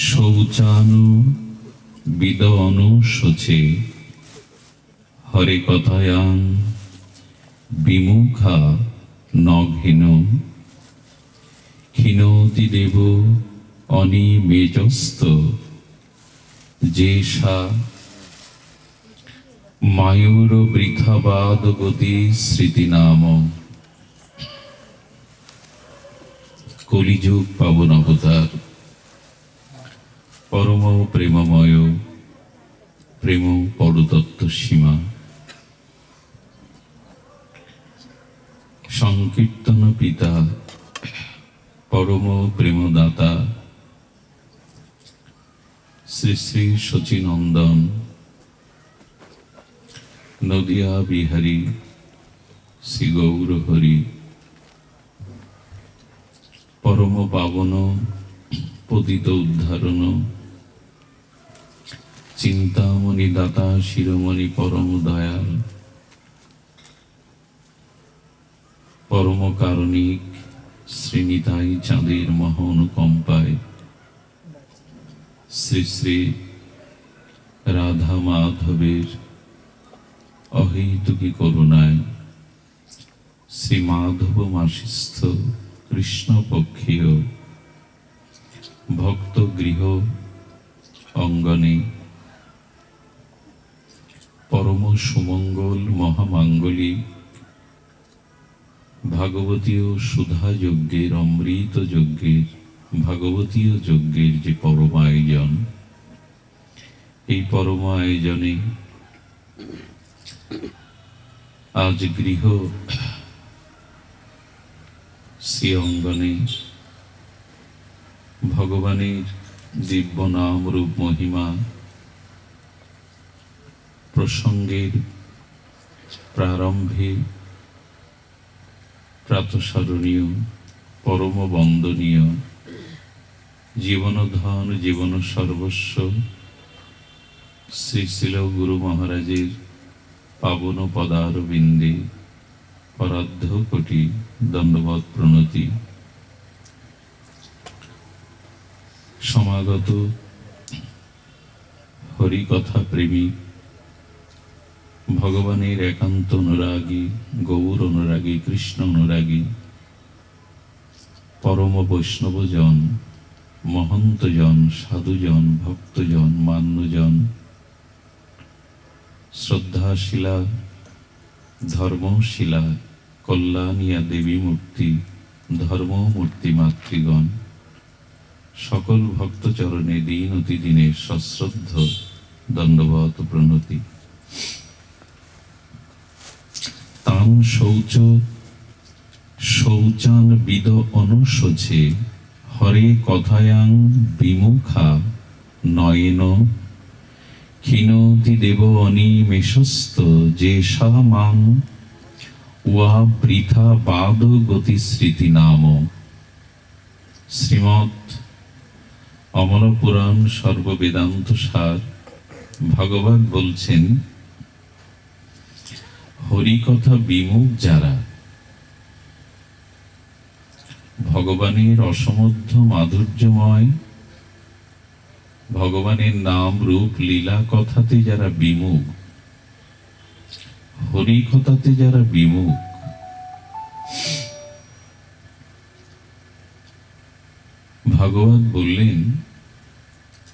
শৌচানু বিদনু শোচে হরে কথায়াং বিমুখা নঘেন ক্ষীণতি দেব অনিমেজস্ত যেষা মায়ূর বৃথাবাদ গতি স্মৃতি নাম। কলিযুগ পাবন অবতার পরম প্রেমময় প্রেম পরতত্ত্ব সীমা সংকীর্তন পিতা পরম প্রেমদাতা শ্রী শ্রী শচীনন্দন নদিয়া বিহারী শ্রী গৌর হরি পরম পাবন পতিত উদ্ধারণ চিন্তামণি দাতা শিরোমণি পরম দয়াল পরম কারণিক শ্রীনিতাই চাঁদের মহানুকম্পায় শ্রী শ্রী রাধা মাধবের অহৈতুকী করুণায় শ্রী মাধব মাসিস্থ কৃষ্ণপক্ষীয় ভক্ত গৃহ অঙ্গনে পরম সুমঙ্গল মহামাঙ্গলিক ভাগবতীয় সুধা যজ্ঞের অমৃত যজ্ঞের ভাগবতীয় যজ্ঞের যে পরম আয়োজন, এই পরম আয়োজনে আজ গৃহ শ্রী অঙ্গনে ভগবানের দিব্য নাম রূপ মহিমা প্রসঙ্গের প্রারম্ভে প্রাতঃস্মরণীয় পরম বন্দনীয় জীবনধন জীবন সর্বস্ব শ্রী শিল গুরু মহারাজের পাবন পদারবিন্দে পরার্ধ কোটি দণ্ডবৎ প্রণতি। সমাগত হরিকথা প্রেমী ভগবানের একান্ত অনুরাগী গৌর অনুরাগী কৃষ্ণ অনুরাগী পরম বৈষ্ণবজন মহন্তজন সাধুজন ভক্তজন মান্যজন শ্রদ্ধাশীলা ধর্মশীলা কল্যাণিয়া দেবী মূর্তি ধর্মমূর্তি মাতৃগণ সকল ভক্তচরণে দিন অতি দিনে সশ্রদ্ধ দণ্ডবৎ প্রণতি। তাং শৌচ শৌচান বিদ অনুশোচে হরে কথায়াং বিমুখা নয়েন ক্ষীণতি দেব অনিমেষস্ত যে মাং উয়া বৃথা বাদ গতি স্মৃতি নাম। শ্রীমৎ অমর পুরাণ সর্ববেদান্ত সার ভগবান বলছেন, হরিকথা বিমুখ যারা ভগবানের অসমর্থ মাধুর্যময় ভগবানের নাম রূপ লীলা কথাতে যারা বিমুখ, হরিকথাতে যারা বিমুখ, ভাগবত বললেন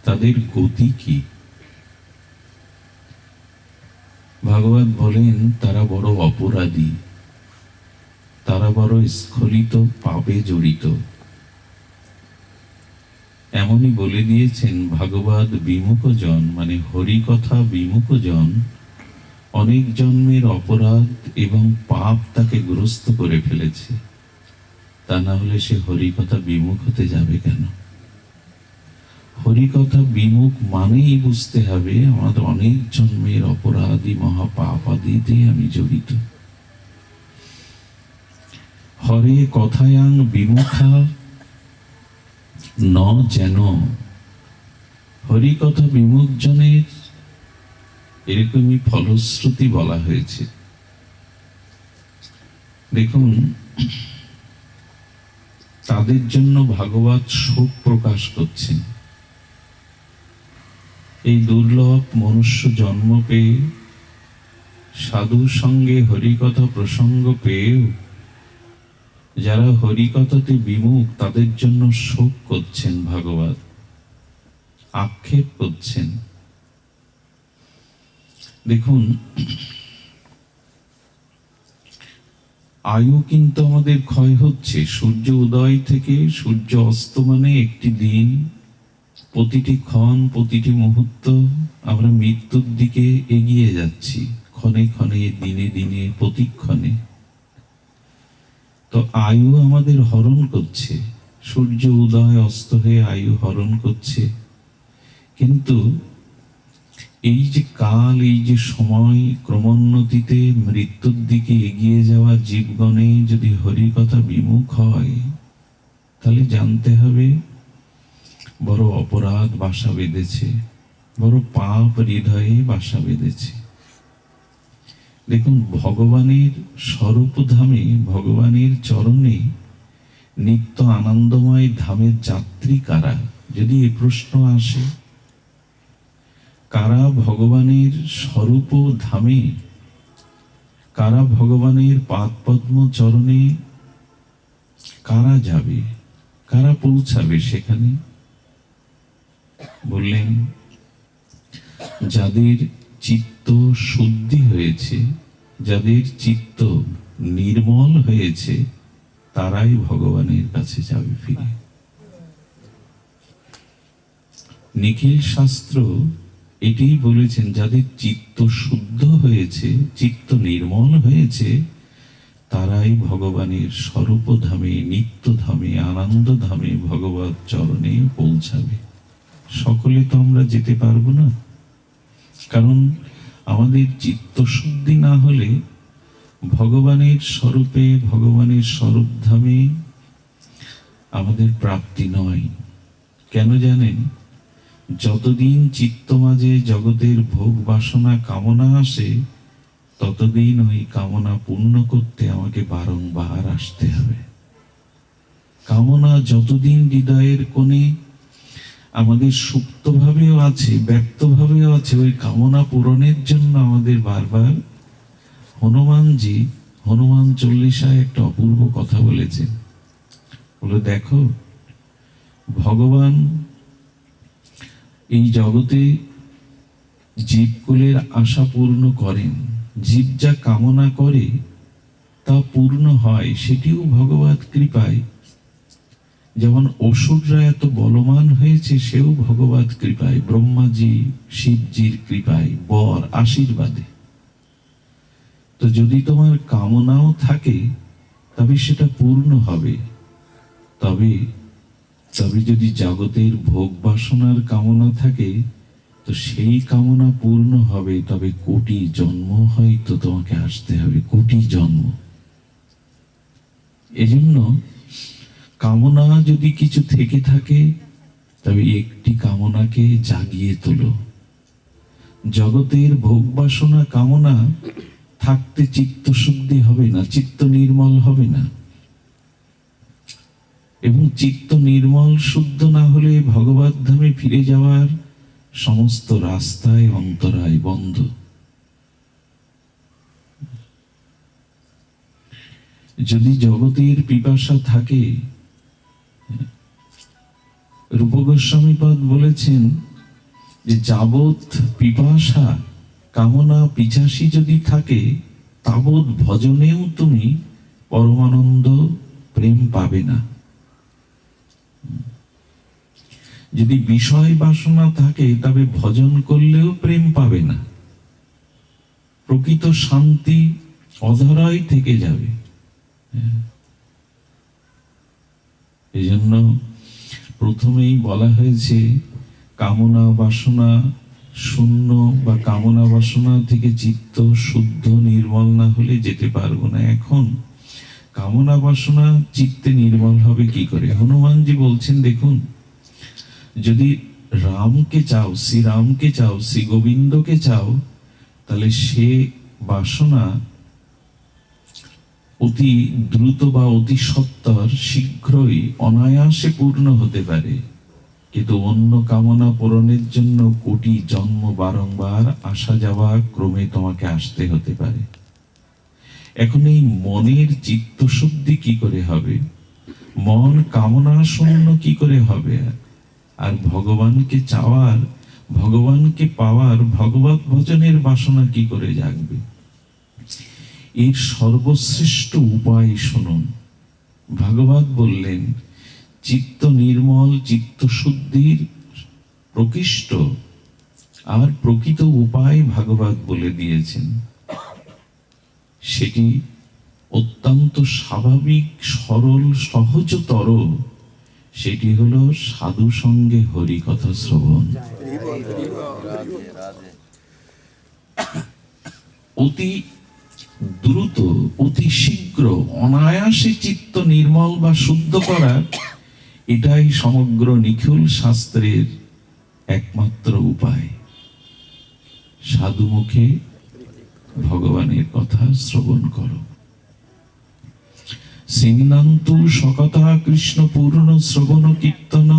তাদের গতি কি? ভাগবত বলেন তারা বড় অপরাধী, তারা বড় স্খলিত পাপে জড়িত। এমনই বলে দিয়েছেন ভাগবত বিমুখজন মানে হরিকথা বিমুখজন অনেক জন্মের অপরাধ এবং পাপ তাকে গ্রস্ত করে ফেলেছে, তা না হলে সে হরিকথা বিমুখ হতে যাবে কেন? হরিকথা বিমুখ মানেই বুঝতে হবে আমাদের অনেক জন্মের অপরাধী মহাপাপাদিতে আমি জড়িত। হরে কথায়াং বিমুখা ন যেন, হরিকথা বিমুখ জনের এরকমই ফলশ্রুতি বলা হয়েছে। দেখুন তাদের জন্য ভাগবত শোক প্রকাশ করছেন। এই দুর্লভ মনুষ্য জন্ম পেয়ে, সাধুর সঙ্গে হরিকথা প্রসঙ্গ পেয়েও যারা হরিকথাতে বিমুখ, তাদের জন্য শোক করছেন ভাগবত, আক্ষেপ করছেন। দেখুন, আয়ু কিন্তু আমাদের ক্ষয় হচ্ছে। সূর্য উদয় থেকে সূর্য অস্তমানে একটি দিন, প্রতিটি ক্ষণ, প্রতিটি মুহূর্ত আমরা মৃত্যুর দিকে এগিয়ে যাচ্ছি, ক্ষণে ক্ষণে, দিনে দিনে, প্রতিক্ষণে। তো আয়ু আমাদের হরণ করছে, সূর্য উদয় অস্ত হয়ে আয়ু হরণ করছে। কিন্তু এই যে কাল, এই যে সময়, ক্রমোন্নতিতে মৃত্যুর দিকে এগিয়ে যাওয়া জীবগণে যদি হরিকথা বিমুখ হয়, তাহলে জানতে হবে বড় অপরাধ বাসা বেঁধেছে, বড় পাপ হৃদয়ে বাসা বেঁধেছে। দেখুন, ভগবানের স্বরূপ ধামে, ভগবানের চরণে, নিত্য আনন্দময় ধামের যাত্রী কারা? যদি এ প্রশ্ন আসে, কারা ভগবানের স্বরূপ ধামে, কারা ভগবানের পাদপদ্ম চরণে, কারা যাবে, কারা পৌঁছাবে সেখানে? বললেন, যাদের চিত্ত শুদ্ধি হয়েছে, যাদের চিত্ত নির্মল হয়েছে, তারাই ভগবানের কাছে যাবে ফিরে। নিখিল শাস্ত্র এটাই বলেছেন, যাদের চিত্ত শুদ্ধ হয়েছে, চিত্ত নির্মল হয়েছে, তারাই ভগবানের স্বরূপ ধামে, নিত্য ধামে, আনন্দ ধামে, ভগবত চরণে পৌঁছাবে। সকলে তো আমরা যেতে পারবো না, কারণ আমাদের চিত্ত শুদ্ধি না হলে ভগবানের স্বরূপে, ভগবানের স্বরূপ ধামে আমাদের প্রাপ্তি নয়। কেন জানেন? যতদিন চিত্ত মাঝে জগতের ভোগ বাসনা কামনা আসে, ততদিন ওই কামনা পূর্ণ করতে আমাকে বারংবার আসতে হবে। কামনা যতদিন হৃদয়ের কোণে আমাদের সুপ্তভাবেও আছে, ব্যক্তভাবেও আছে, ওই কামনা পূরণের জন্য আমাদের বারবার হনুমানজি, হনুমান চল্লিশায় একটা অপূর্ব কথা বলেছেন। বলে, দেখো, ভগবান এই জগতে জীবকুলের আশা পূর্ণ করেন। জীব যা কামনা করে তা পূর্ণ হয়, সেটিও ভগবত কৃপায়। যেমন অসুররা এত বলবান হয়েছে, সেও ভগবত কৃপায়, ব্রহ্মাজি শিবজির কৃপায়, বর আশীর্বাদে। তো যদি তোমার কামনাও থাকে, তবে সেটা পূর্ণ হবে। তবে যদি জগতের ভোগ বাসনার কামনা থাকে, তো সেই কামনা পূর্ণ হবে, তবে কোটি জন্ম হয়তো তোমাকে আসতে হবে, কোটি জন্ম। এজন্য কামনা যদি কিছু থেকে থাকে, তবে একটি কামনাকে জাগিয়ে তোলো। জগতের ভোগ বাসনা কামনা থাকতে চিত্ত শুদ্ধি হবে না, চিত্ত নির্মল হবে না। এবং চিত্ত নির্মল শুদ্ধ না হলে ভগবত ধামে ফিরে যাওয়ার সমস্ত রাস্তায় অন্তরায় বন্ধ। যদি জগতের পিপাসা থাকে, রূপ গোস্বামীপাদ বলেছেন যে যাবৎ পিপাসা কামনা পিছাসী যদি থাকে, তাবৎ ভজনেও তুমি পরমানন্দ প্রেম পাবে না। যদি বিষয় বাসনা থাকে, তবে ভজন করলেও প্রেম পাবে না। প্রকৃত শান্তি অধরাই থেকে যাবে। এই জন্য প্রথমেই বলা হয়েছে, কামনা বাসনা শূন্য বা কামনা বাসনা থেকে চিত্ত শুদ্ধ নির্মল না হলে যেতে পারবো না। এখন কামনা বাসনা চিত্তে নির্মল হবে কি করে? হনুমানজি বলছেন, দেখুন, যদি রামকে চাও, শ্রীরামকে চাও, শ্রী গোবিন্দকে চাও, তাহলে সে বাসনা অতি দ্রুত বা অতি সত্বর শীঘ্রই অনায়াসে পূর্ণ হতে পারে, কিন্তু অন্য কামনা পূরণের জন্য কোটি জন্ম বারংবার আসা যাওয়া ক্রমে তোমাকে আসতে হতে পারে। এখন এই মনের চিত্তশুদ্ধি কি করে হবে, মন কামনা শূন্য কি করে হবে, আর ভগবানকে চাওয়ার, ভগবানকে পাওয়ার, ভগবত ভজনের বাসনা কি করে জাগবে? এর সর্বশ্রেষ্ঠ উপায় শুনুন। ভাগবত বললেন চিত্ত নির্মল, চিত্ত শুদ্ধির প্রকৃষ্ট আর প্রকৃত উপায় ভাগবত বলে দিয়েছেন। সেটি অত্যন্ত স্বাভাবিক, সরল, সহজতর। সেটি হলো সাধু সঙ্গে হরি কথা শ্রবণ। অতি দ্রুত, অতি শীঘ্র, অনায়াসে চিত্ত নির্মল বা শুদ্ধ করা, এটাই সমগ্র নিখিল শাস্ত্রের একমাত্র উপায়। সাধু মুখে ভগবানের কথা শ্রবণ করো। সিন্নান্তু সকথা কৃষ্ণ পূর্ণ শ্রবণ কীর্তন,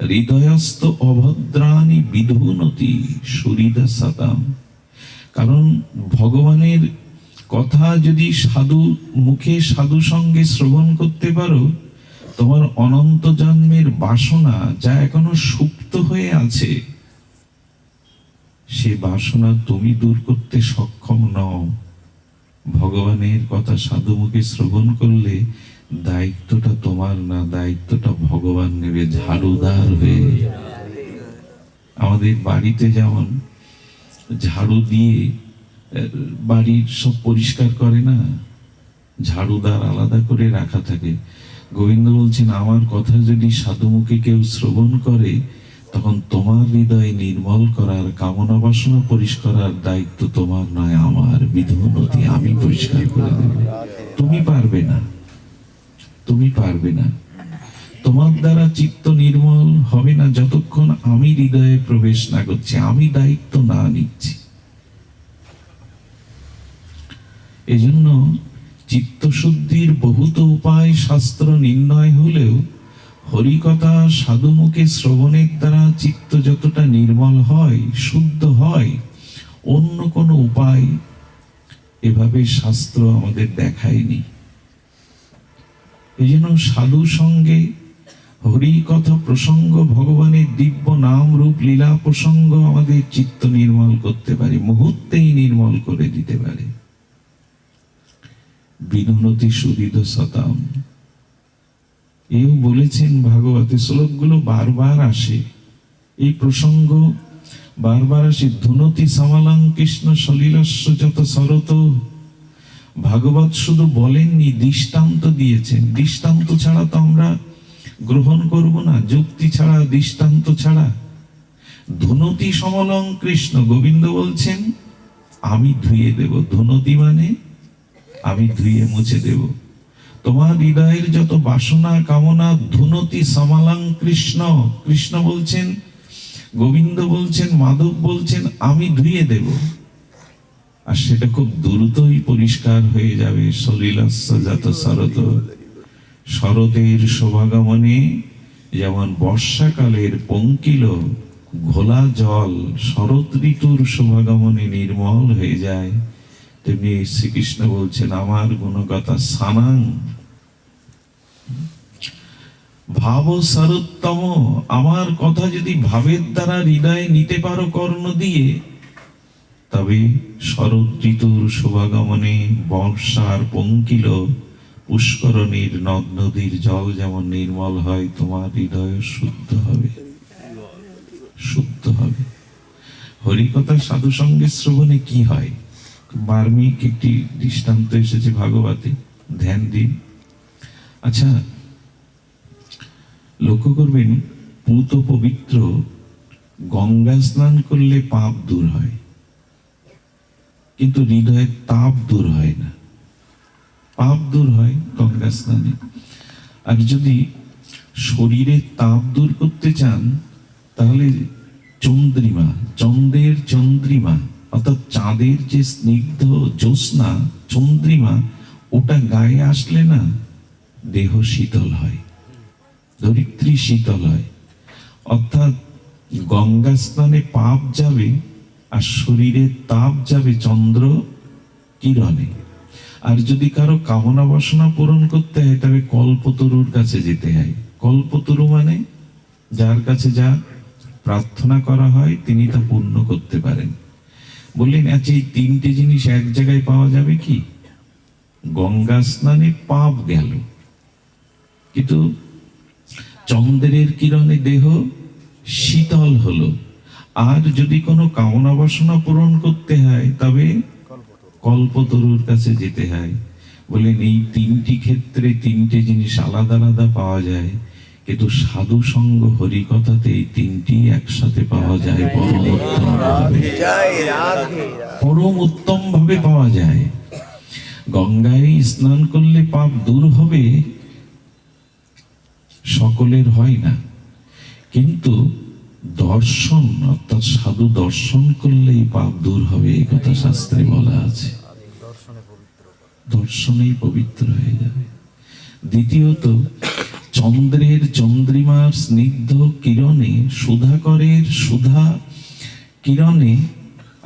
হৃদয়স্থ অভদ্রাণি বিধুনতি সুহৃদা সতাম। কারণ ভগবানের কথা যদি সাধু মুখে, সাধু সঙ্গে শ্রবণ করতে পারো, তোমার অনন্ত জন্মের বাসনা যা এখনো সুপ্ত হয়ে আছে, সে বাসনা তুমি দূর করতে সক্ষম নও। ভগবানের কথা সাধু মুখে শ্রবণ করলে দায়িত্বটা তোমার না, দায়িত্বটা ভগবান নেবে ঝাড়ুদার হয়ে। আমাদের বাড়িতে যেমন ঝাড়ু দিয়ে বাড়ির সব পরিষ্কার করে না, ঝাড়ুদার আলাদা করে রাখা থাকে। গোবিন্দ বলছেন আমার কথা যদি সাধু মুখে কেউ শ্রবণ করে, তখন তোমার হৃদয় নির্মল করার, কামনা বাসনা পরিষ্কার দায়িত্ব তোমার নয়, আমার। বিধুনতি, আমি পরিষ্কার করে দেব। তুমি পারবে না, তুমি পারবে না। তোমার দ্বারা চিত্ত নির্মল হবে না যতক্ষণ আমি হৃদয়ে প্রবেশ না করছি, আমি দায়িত্ব না নিচ্ছি। এজন্য চিত্তশুদ্ধির বহুত উপায় শাস্ত্র নির্ণয় হলেও হরিকথা সাধু মুখে শ্রবণের দ্বারা চিত্ত যতটা নির্মল হয়, শুদ্ধ হয়, অন্য কোনো উপায় এভাবে শাস্ত্র আমাদের দেখায়নি। এই জন্য সাধু সঙ্গে হরিকথা প্রসঙ্গ, ভগবানের দিব্য নাম রূপ লীলা প্রসঙ্গ আমাদের চিত্ত নির্মল করতে পারে, মুহূর্তেই নির্মল করে দিতে পারে। বিনুনতি সুহৃদ সতাম, এও বলেছেন ভাগবতে। শ্লোকগুলো বারবার আসে, এই প্রসঙ্গ বারবার আসে। ধুনতি সামালাং কৃষ্ণ সলিলস্য যত সরত। ভাগবত শুধু বলেননি, দৃষ্টান্ত দিয়েছেন। দৃষ্টান্ত ছাড়া তো আমরা গ্রহণ করব না, যুক্তি ছাড়া, দৃষ্টান্ত ছাড়া। ধুনতি সমলং কৃষ্ণ, গোবিন্দ বলছেন আমি ধুয়ে দেব। ধুনতি মানে আমি ধুয়ে মুছে দেব তোমার হৃদয়ের যত বাসনা কামনা। ধুনতি সমালাং কৃষ্ণ, কৃষ্ণ বলছেন, গোবিন্দ বলছেন, মাধব বলছেন আমি ধুয়ে দেব। আর সেটা খুব দ্রুতই পরিষ্কার হয়ে যাবে। সলিলস্য জাত শরৎ, শরতের শোভাগমনে যেমন বর্ষাকালের পঙ্কিল ঘোলা জল শরৎ ঋতুর শোভাগমনে নির্মল হয়ে যায়, তেমনি শ্রীকৃষ্ণ বলছেন আমার গুণগাথা সানাং ভাব শরৎতম। আমার কথা যদি ভাবের দ্বারা হৃদয়ে নিতে পারো কর্ণ দিয়ে, তবে শরৎ ঋতুর শোভাগমনে বর্ষার পঙ্কিল পুষ্করণীর নদ নদীর জল যেমন নির্মল হয়, তোমার হৃদয় শুদ্ধ হবে, শুদ্ধ হবে। হরিকথা সাধু সঙ্গে শ্রবণে কি হয়, বার্মিক একটি দৃষ্টান্ত এসেছে ভাগবতে, ধ্যান দিন। আচ্ছা, লক্ষ্য করবেন, পূত পবিত্র গঙ্গা স্নান করলে পাপ দূর হয়, কিন্তু হৃদয়ের তাপ দূর হয় না। পাপ দূর হয় গঙ্গা স্নানে। আর যদি শরীরের তাপ দূর করতে চান, তাহলে চন্দ্রিমা, চন্দ্রের চন্দ্রিমা অর্থাৎ চাঁদের যে স্নিগ্ধ জ্যোৎস্না, চন্দ্রিমা, ওটা গায়ে আসলে না দেহ শীতল হয়, ধরিত্রী শীতল হয়। অর্থাৎ গঙ্গা স্নানে পাপ যাবে আর শরীরের তাপ যাবে চন্দ্র কিরণে। আর যদি কারো কামনা বাসনা পূরণ করতে হয় তবে কল্পতরুর কাছে যেতে হয়। কল্পতরু মানে যার কাছে যা প্রার্থনা করা হয় তিনি তা পূর্ণ করতে পারেন। বললেন আচ্ছা, এই তিনটে জিনিস এক জায়গায় পাওয়া যাবে কি? গঙ্গা স্নানে পাপ গেল, কিন্তু চন্দ্রের কিরণে দেহ শীতল হলো। আর যদি কোনো কামনা বাসনা পূরণ করতে হয় তবে কল্পতরুর কাছে যেতে হয়। বলেন এই তিনটি ক্ষেত্রে তিনটে জিনিস আলাদা আলাদা পাওয়া যায়, কিন্তু সাধু সঙ্গ হরিকথাতে এই তিনটি একসাথে পাওয়া যায়, পরম উত্তম ভাবে পাওয়া যায়। গঙ্গায় স্নান করলে পাপ দূর হবে সকলের হয় না, কিন্তু দর্শন অর্থাৎ সাধু দর্শন করলেই পাপ দূর হবে, এই কথা শাস্ত্রে বলা আছে। দর্শনেই পবিত্র হয়ে যাবে। দ্বিতীয়ত, চন্দ্রের চন্দ্রিমার স্নিগ্ধ কিরণে, সুধাকরের সুধা কিরণে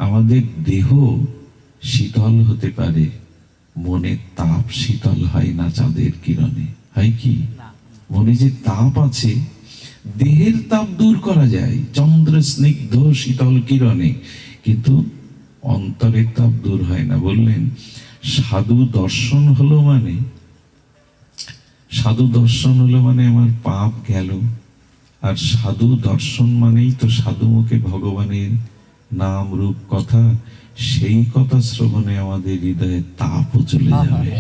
আমাদের দেহ শীতল হতে পারে, মনের তাপ শীতল হয় না। চাঁদের কিরণে হয় কি, মনে যে তাপ আছে দেহের তাপ দূর করা যায় চন্দ্র স্নিগ্ধ শীতল কিরণে, কিন্তু অন্তরের তাপ দূর হয় না। বললেন সাধু দর্শন হলো মানে, সাধু দর্শন হলো মানে আমার পাপ গেল। আর সাধু দর্শন মানেই তো সাধু মুখে ভগবানের নাম রূপ কথা, সেই কথা শ্রবণে আমাদের হৃদয়ে তাপও চলে যাবে।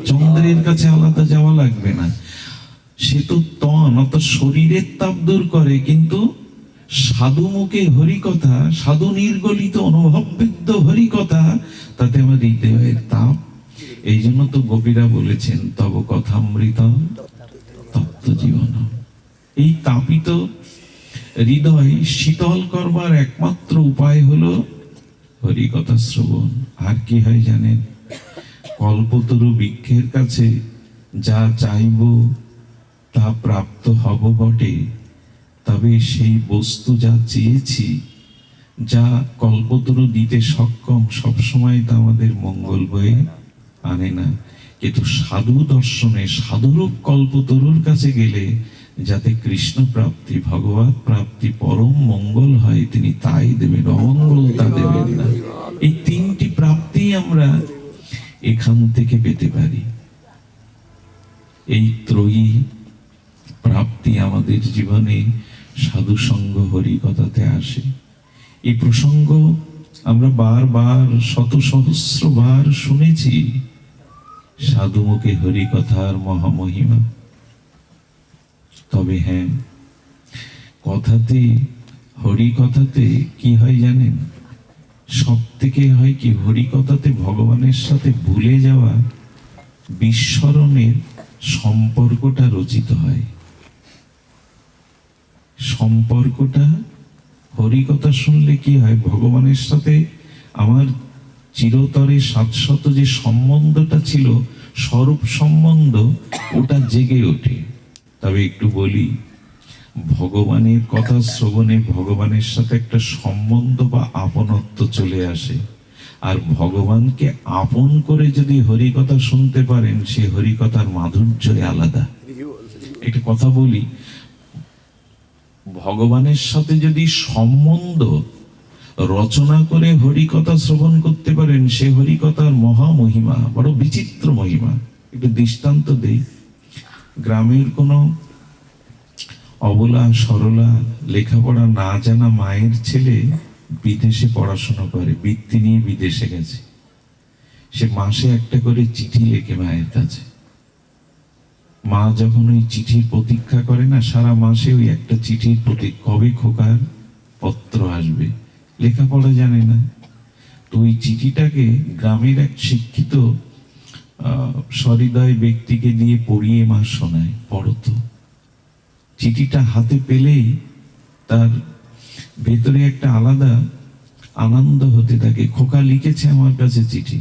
চন্দ্রের কাছে আলাদা যাওয়া লাগবে না। সে তো তন অর্থাৎ শরীরের তাপ দূর করে, কিন্তু সাধু মুখে হরিকথা, সাধু নির্গলিত অনুভববিদ্ধ হরিকথা, তাতে আমার হৃদয়ের তাপ। এই জন্য তো গোপীরা বলেছেন তব কথামৃতম তপ্ত জীবন। এই তাপিত হৃদয় শীতল করবার একমাত্র উপায় হলো হরিকথা শ্রবণ। আর কি হয় জানেন, কল্পতরু বৃক্ষের কাছে যা চাইব তা প্রাপ্ত হব বটে, তবে সেই বস্তু যা চেয়েছি, যা কল্পতরু দিতে সক্ষম, সবসময় তা আমাদের মঙ্গল বয়ে আনে না। কিন্তু সাধু দর্শনে সাধুরূপ কল্পতরুর কাছে গেলে যাতে কৃষ্ণ প্রাপ্তি, ভগবত প্রাপ্তি, পরম মঙ্গল হয়, তিনি তাই দেবেন, অমঙ্গল তা দেবেন না। এই তিনটি প্রাপ্তি আমরা এখান থেকে পেতে পারি। এই ত্রয়ী প্রাপ্তি আমাদের জীবনে সাধু সঙ্গ হরিকথাতে আসে। এই প্রসঙ্গ আমরা বারবার শত সহস্র বার শুনেছি, সাধু মুখে হরিকথার মহামহিমা। তবে হ্যাঁ, কথাতে হরিকথাতে কি হয় জানেন, সব থেকে হয় কি, হরিকথাতে ভগবানের সাথে ভুলে যাওয়া বিস্মরণের সম্পর্কটা রচিত হয়। সম্পর্কটা হরিকথা শুনলে কি হয়, ভগবানের সাথে আমার চিরতরে শাশ্বত যে সম্বন্ধটা ছিল, স্বরূপ সম্বন্ধ, ওটা জেগে ওঠে। তবে একটু বলি, ভগবানের কথা শ্রবণে ভগবানের সাথে একটা সম্বন্ধ বা আপনত্ব চলে আসে। আর ভগবানকে আপন করে যদি হরিকথা শুনতে পারেন, সে হরিকথার মাধুর্যই আলাদা। একটা কথা বলি, ভগবানের সাথে যদি সম্বন্ধ রচনা করে হরিকথা শ্রবণ করতে পারেন, সে হরিকথার মহা মহিমা, বড় বিচিত্র মহিমা। একটু দৃষ্টান্ত দেই। গ্রামের কোনো অবলা সরলা লেখাপড়া না জানা মায়ের ছেলে বিদেশে পড়াশোনা করে, বৃত্তি নিয়ে বিদেশে গেছে। সে মাসে একটা করে চিঠি লেখে মায়ের কাছে। মা যখন ওই চিঠির প্রতীক্ষা করে না, সারা মাসে ওই একটা চিঠির কবে খোকার পত্র আসবে, লেখাপড়া জানে না। তো ওই চিঠিটাকে গ্রামের এক শিক্ষিত সহৃদয় ব্যক্তিকে দিয়ে পড়িয়ে মা শোনায়, পড়তো। চিঠিটা হাতে পেলেই তার ভেতরে একটা আলাদা আনন্দ হতে থাকে। খোকা লিখেছে আমার কাছে চিঠি,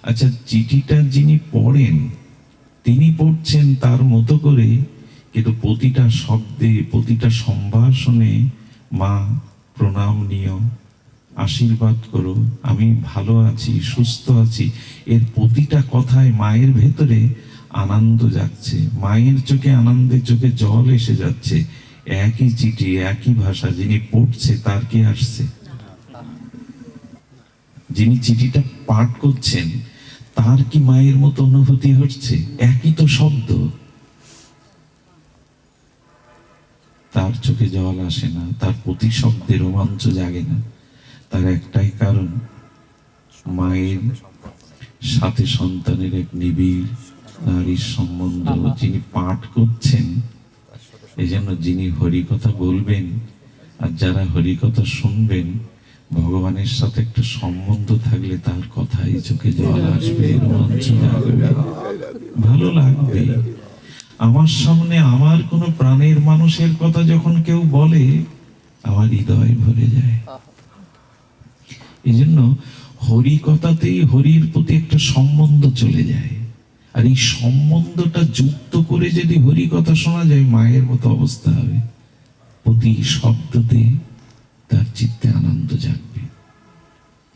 আচ্ছা, চিঠিটা যিনি পড়েন তিনি পড়ছেন তার মতো করে, কিন্তু প্রতিটা শব্দে প্রতিটা সম্ভাষণে মা প্রণাম নিও, আশীর্বাদ করো, আমি ভালো আছি, সুস্থ আছি, এর প্রতিটা কথায় মায়ের ভেতরে আনন্দ যাচ্ছে, মায়ের চোখে আনন্দের চোখে জল এসে যাচ্ছে। একই চিঠি একই ভাষা, যিনি পড়ছে তার কি আসছে? যিনি চিঠিটা পাঠ করছেন তার কি মায়ের মতো অনুভূতি হচ্ছে? একই তো শব্দ, তার চোখে জল আসে না, তার প্রতি শব্দে রোমাঞ্চ জাগে না। তার একটাই কারণ, মায়ের সাথে সন্তানের এক নিবিড় নারীর সম্বন্ধ। যিনি পাঠ করছেন, এই জন্য যিনি হরিকথা বলবেন আর যারা হরিকথা শুনবেন, ভগবানের সাথে একটা সম্বন্ধ থাকলে তার কথাই চোখে জল আসবে, রোমাঞ্চ জাগবে, ভালো লাগবে। আমার সামনে আমার কোনো প্রাণের মানুষের কথা যখন কেউ বলে, আমার হৃদয় ভরে যায়। এই জন্য হরি কথাতেই হরির প্রতি একটা সম্বন্ধ চলে যায়। আর এই সম্বন্ধটা যুক্ত করে যদি হরি কথা শোনা যায়, মায়ের মতো অবস্থা হবে। প্রতি শব্দতে তার চিত্তে আনন্দ জাগবে,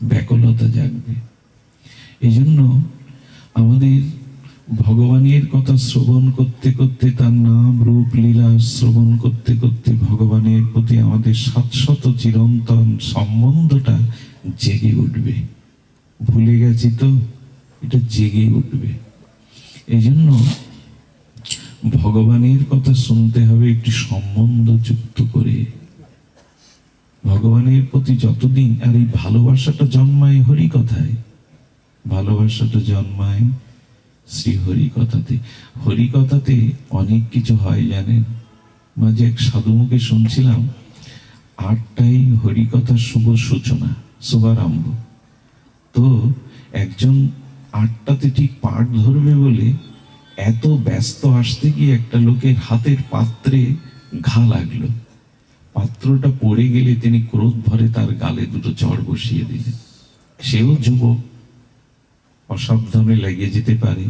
ব্যাকুলতা জাগবে। এই জন্য আমাদের ভগবানের কথা শ্রবণ করতে করতে, তার নাম রূপ লীলা শ্রবণ করতে করতে ভগবানের প্রতি আমাদের শাশ্বত চিরন্তন সম্বন্ধটা জেগে উঠবে। ভুলে গেছি তো, এটা জেগে উঠবে। এই জন্য ভগবানের কথা শুনতে হবে একটি সম্বন্ধ যুক্ত করে। ভগবানের প্রতি যতদিন, আর এই ভালোবাসাটা জন্মায় হরি কথায়, ভালোবাসাটা জন্মায় শ্রী হরি কথাতে। হরি কথাতে অনেক কিছু হয় জানেন। মাঝে এক সাধু মুখে শুনছিলাম, 8টায় হরি কথার শুভ সূচনা, শুভারম্ভ। তো একজন 8টাতে ঠিক পাঠ ধরবে বলে এত ব্যস্ত আসতে গিয়ে একটা লোকের হাতের পাত্রে ঘা লাগলো। পাত্রটা পড়ে গেলে তিনি ক্রোধ ভরে তার গালে 2টো চড় বসিয়ে দিলেন। সেও যুবক, অসাবধানে লেগে যেতে পারে।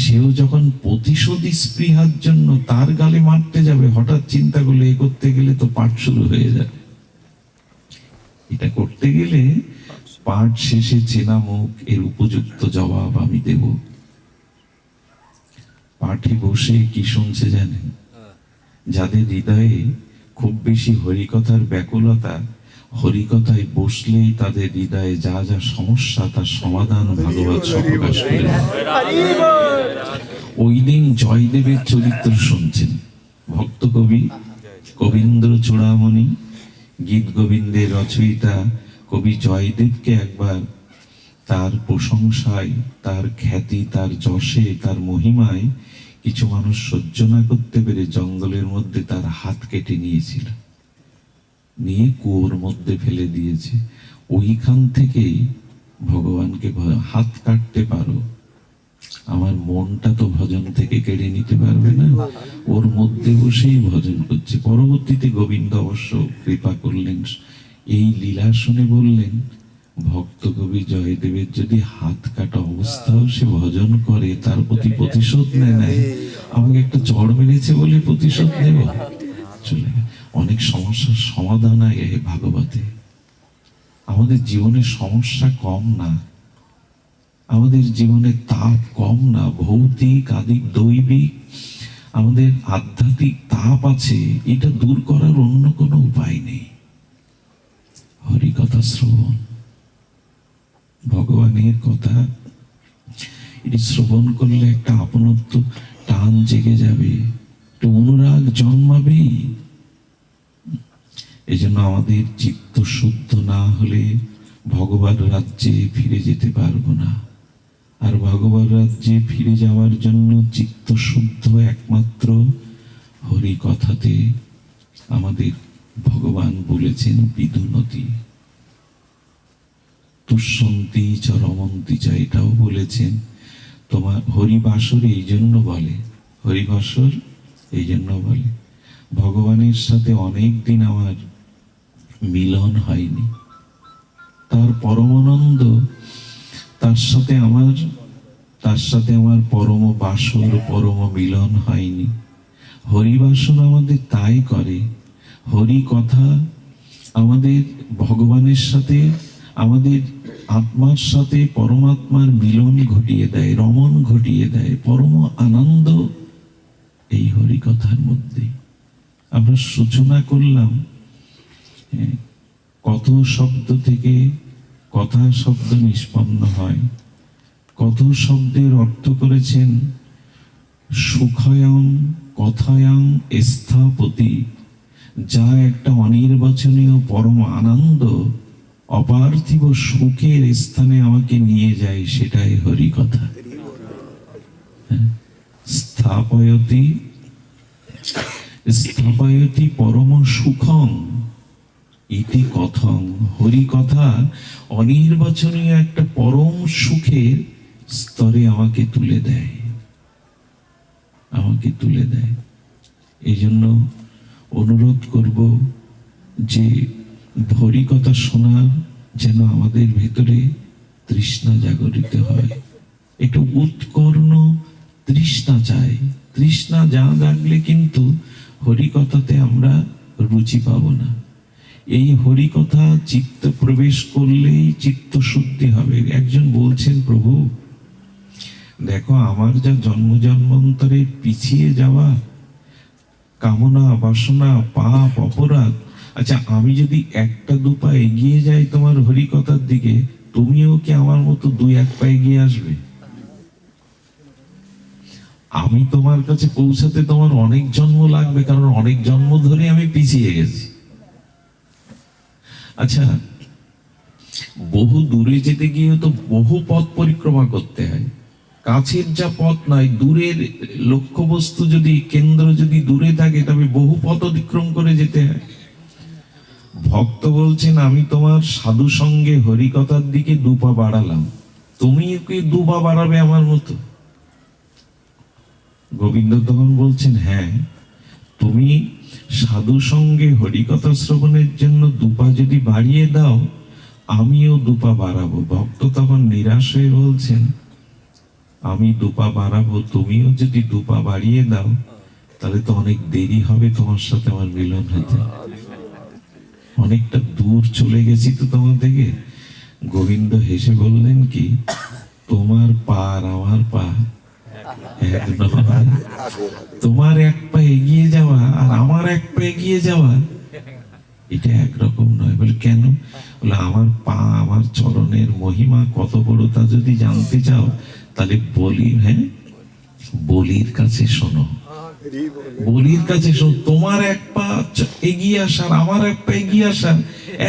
সেও যখন প্রতিশোধী স্পৃহার জন্য তার গালে মারতে যাবে, হঠাৎ চিন্তা করলে এ করতে গেলে তো পাঠ শুরু হয়ে যাবে। এটা করতে গেলে পাঠ শেষে চেনা মুখ, এর উপযুক্ত জবাব আমি দেব। পাঠে বসে কি শুনছে জানেন? যাদের হৃদয়ে খুব বেশি হরিকথার ব্যাকুলতা, হরিকথায় বসলেই তাদের হৃদয়ে যা যা সমস্যা তার সমাধান ভাগবত প্রকাশ করে। ওই দিন জয়দেবের চরিত্র শুনছেন ভক্ত কবি কবীন্দ্র চূড়ামণি, গীত গোবিন্দের রচয়িতা কবি জয়দেবকে একবার তার প্রশংসায়, তার খ্যাতি, তার যশে, তার মহিমায় কিছু মানুষ সহ্য না করতে পেরে জঙ্গলের মধ্যে তার হাত কেটে নিয়েছিল, নিয়ে কুয়োর মধ্যে ফেলে দিয়েছে। ওইখান থেকেই ভগবানকে, হাত কাটতে পারো, আমার মনটা তো ভজন থেকে কেড়ে নিতে পারবে না। ওর মধ্যে বসেই ভজন করছে। পরবর্তীতে গোবিন্দ অবশ্য কৃপা করলেন, এই লীলা শুনে বললেন, ভক্ত কবি জয়দেবের যদি হাত কাটা অবস্থাও সে ভজন করে, তার প্রতি প্রতিশোধ নেয়, আমাকে একটা চড় মেরেছে বলে প্রতিশোধ নেব? চলে অনেক সমস্যার সমাধান হয় ভাগবতে। আমাদের জীবনের সমস্যা কম না, আমাদের জীবনে তাপ কম না, ভৌতিক আদিক দৈবিক আমাদের আধ্যাত্মিক তাপ আছে। এটা দূর করার অন্য কোনো উপায় নেই। হরিকথা শ্রবণ, ভগবানের কথা, এটি শ্রবণ করলে একটা আপনত্ব টান জেগে যাবে, একটা অনুরাগ জন্মাবেই। এই জন্য আমাদের চিত্ত শুদ্ধ না হলে ভগবান রাজ্যে ফিরে যেতে পারবো না। আর ভগবান রাজ্যে ফিরে যাওয়ার জন্য চিত্ত শুদ্ধ একমাত্র হরি কথাতে। আমাদের ভগবান বলেছেন বিদুনতি তুষ্যন্তি চ রমন্তি চ, এটাও বলেছেন। তোমার হরিবাসর এই জন্য বলে, হরিবাসর এই জন্য বলে, ভগবানের সাথে অনেক দিন আমার মিলন হয়নি, তার পরমানন্দ তার সাথে আমার পরম বাসর, পরম মিলন হয়নি। হরিবাসর আমাদের তাই করে। হরি কথা আমাদের ভগবানের সাথে, আমাদের আত্মার সাথে পরমাত্মার মিলন ঘটিয়ে দেয়, রমণ ঘটিয়ে দেয়, পরম আনন্দ এই হরি কথার মধ্যে। আমরা সূচনা করলাম, কত শব্দ থেকে কথা শব্দ নিষ্পন্ন হয়। কত শব্দের অর্থ করেছেন সুখয়ং কথায়ং স্থাপতি, যা একটা অনির্বাচনীয় পরম আনন্দ, অপার্থিব সুখের স্থানে আমাকে নিয়ে যায়, সেটাই হরি কথা। স্থাপয়তি স্থাপয়তি পরম সুখং ইতি কথং। হরি কথা অনির্বাচনীয় একটা পরম সুখের স্তরে আমাকে তুলে দেয়, আমাকে তুলে দেয়। এই জন্য অনুরোধ করব যে হরি কথা শোনার যেন আমাদের ভেতরে তৃষ্ণা জাগরিত হয়, একটু উৎকর্ণ তৃষ্ণা চাই। তৃষ্ণা জাগলে কিন্তু হরি কথাতে আমরা রুচি পাবো না। এই হরি কথা চিত্ত প্রবেশ করলেই চিত্ত শুদ্ধি হবে। একজন বলছেন, প্রভু দেখো আমার যা জন্ম জন্মান্তরে পিছিয়ে যাওয়া কামনা বাসনা পাপ অপরাধ, আচ্ছা আমি যদি একটা দু পা এগিয়ে যাই তোমার হরি কথার দিকে, তুমিও কি আমার মতো দুই এক পা এগিয়ে আসবে? আমি তোমার কাছে পৌঁছাতে তোমার অনেক জন্ম লাগবে, কারণ অনেক জন্ম ধরে আমি পিছিয়ে গেছি। আচ্ছা, বহু দূরে যেতে গিয়ে তো বহু পথ পরিক্রমা করতে হয়। কাছের যা পথ নয়, দূরের লক্ষ্যবস্তু যদি, কেন্দ্র যদি দূরে থাকে, তবে বহু পথ অতিক্রম করে যেতে হয়। ভক্ত বলছেন, আমি তোমার সাধু সঙ্গে হরিকথার দিকে দুপা বাড়ালাম, তুমি কি দুপা বাড়াবে আমার মতো? গোবিন্দ তখন বলছেন, হ্যাঁ, তুমি সাধু সঙ্গে হরিকথা শ্রবণের জন্য দুপা যদি বাড়িয়ে দাও, আমিও দুপা বাড়াবো। ভক্ত তখন নিরাশ হয়ে বলছেন, আমি দুপা বাড়াবো, তুমিও যদি দুপা বাড়িয়ে দাও, তাহলে তো অনেক দেরি হবে তোমার সাথে আমার মিলন হতে, অনেকটা দূর চলে গেছি তো তোমার থেকে। গোবিন্দ হেসে বললেন কি, তোমার পা আর আমার পা এক নয়। তোমার এক পা এগিয়ে যাওয়া আর আমার এক পা এগিয়ে যাওয়া, এটা একরকম নয়। বলে কেন? বলে আমার পা, আমার চরণের মহিমা কত বড় তা যদি জানতে চাও, তাহলে বলি, হ্যাঁ, বলির কাছে শোনো, বলির কাছে শোনো। তোমার এক পা এগিয়ে আসার, আমার এক পা এগিয়ে আসার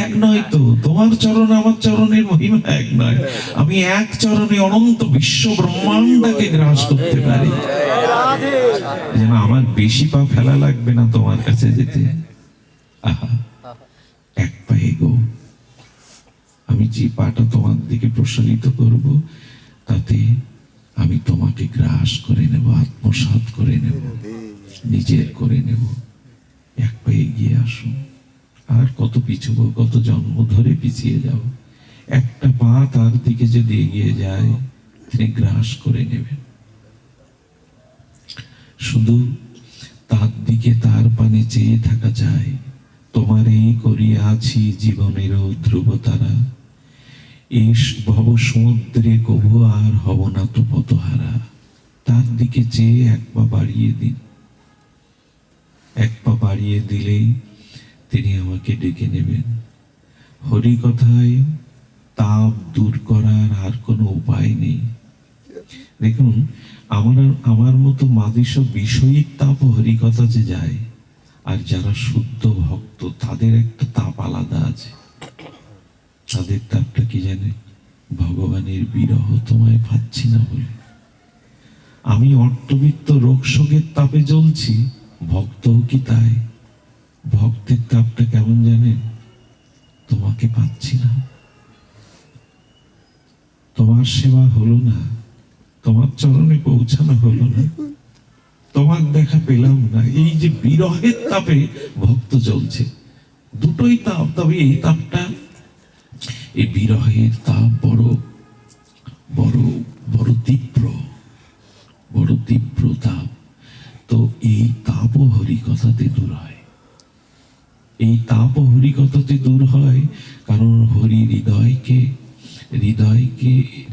এক নয় তো। তোমার চরণ আমার চরণের মহিমা এক নয়। আমি এক চরণে অনন্ত বিশ্ব ব্রহ্মাণ্ডকে গ্রাস করতে পারি, যেন আমার বেশি পা ফেলা লাগবে না তোমার কাছে যেতে। আহা, এক পা এগো, আমি যে পাটা তোমার দিকে প্রসারিত করব, তাতে আমি তোমাকে গ্রাস করে নেব, আত্মসাৎ করে নেব, নিজের করে নেব। এক পা এগিয়ে আসো। আর কত পিছুবো, কত জন্ম ধরে পিছিয়ে যাও। একটা পা তার দিকে যদি এগিয়ে যায়, তিনি গ্রাস করে নেবেন। শুধু তার দিকে, তার পানে চেয়ে থাকা যায়। তোমার এই করিয়া আছি জীবনেরও ধ্রুবতারা, এই ভব সমুদ্রে কভু আর হব না তো পথহারা। তার দিকে চেয়ে এক পা বাড়িয়ে দিন। এক পা বাড়িয়ে দিলেই তিনি আমাকে ডেকে নেবেন। হরি কথায় তাপ দূর করার আর কোনো উপায় নেই। দেখুন, আমার মতো মাদিস বিষয়িক তাপ হরি কথা যে যায়, আর যারা শুদ্ধ ভক্ত তাদের একটা তাপ আলাদা আছে। তাদের তাপটা কি জানে? ভগবানের বিরহ, তোমায় পাচ্ছি না বলে। আমি অট্টবিত্ত রোগ শোকের তাপে জ্বলছি, ভক্তও কি তাই? ভক্তের তাপটা কেমন জানেন? তোমাকে পাচ্ছি না, তোমার সেবা হলো না, তোমার চরণে পৌঁছানো হলো না, তোমার দেখা পেলাম না। এই যে বিরহের তাপে ভক্ত জ্বলছে, দুটোই তাপ। তবে এই তাপটা, এই বিরহের তাপ বড় বড় বড় তীব্র, বড় তীব্র তাপ। তো এই তাপও হরিকথাতে দূর হয়, এই তাপও হরিকথাতে দূর হয়, কারণ হরি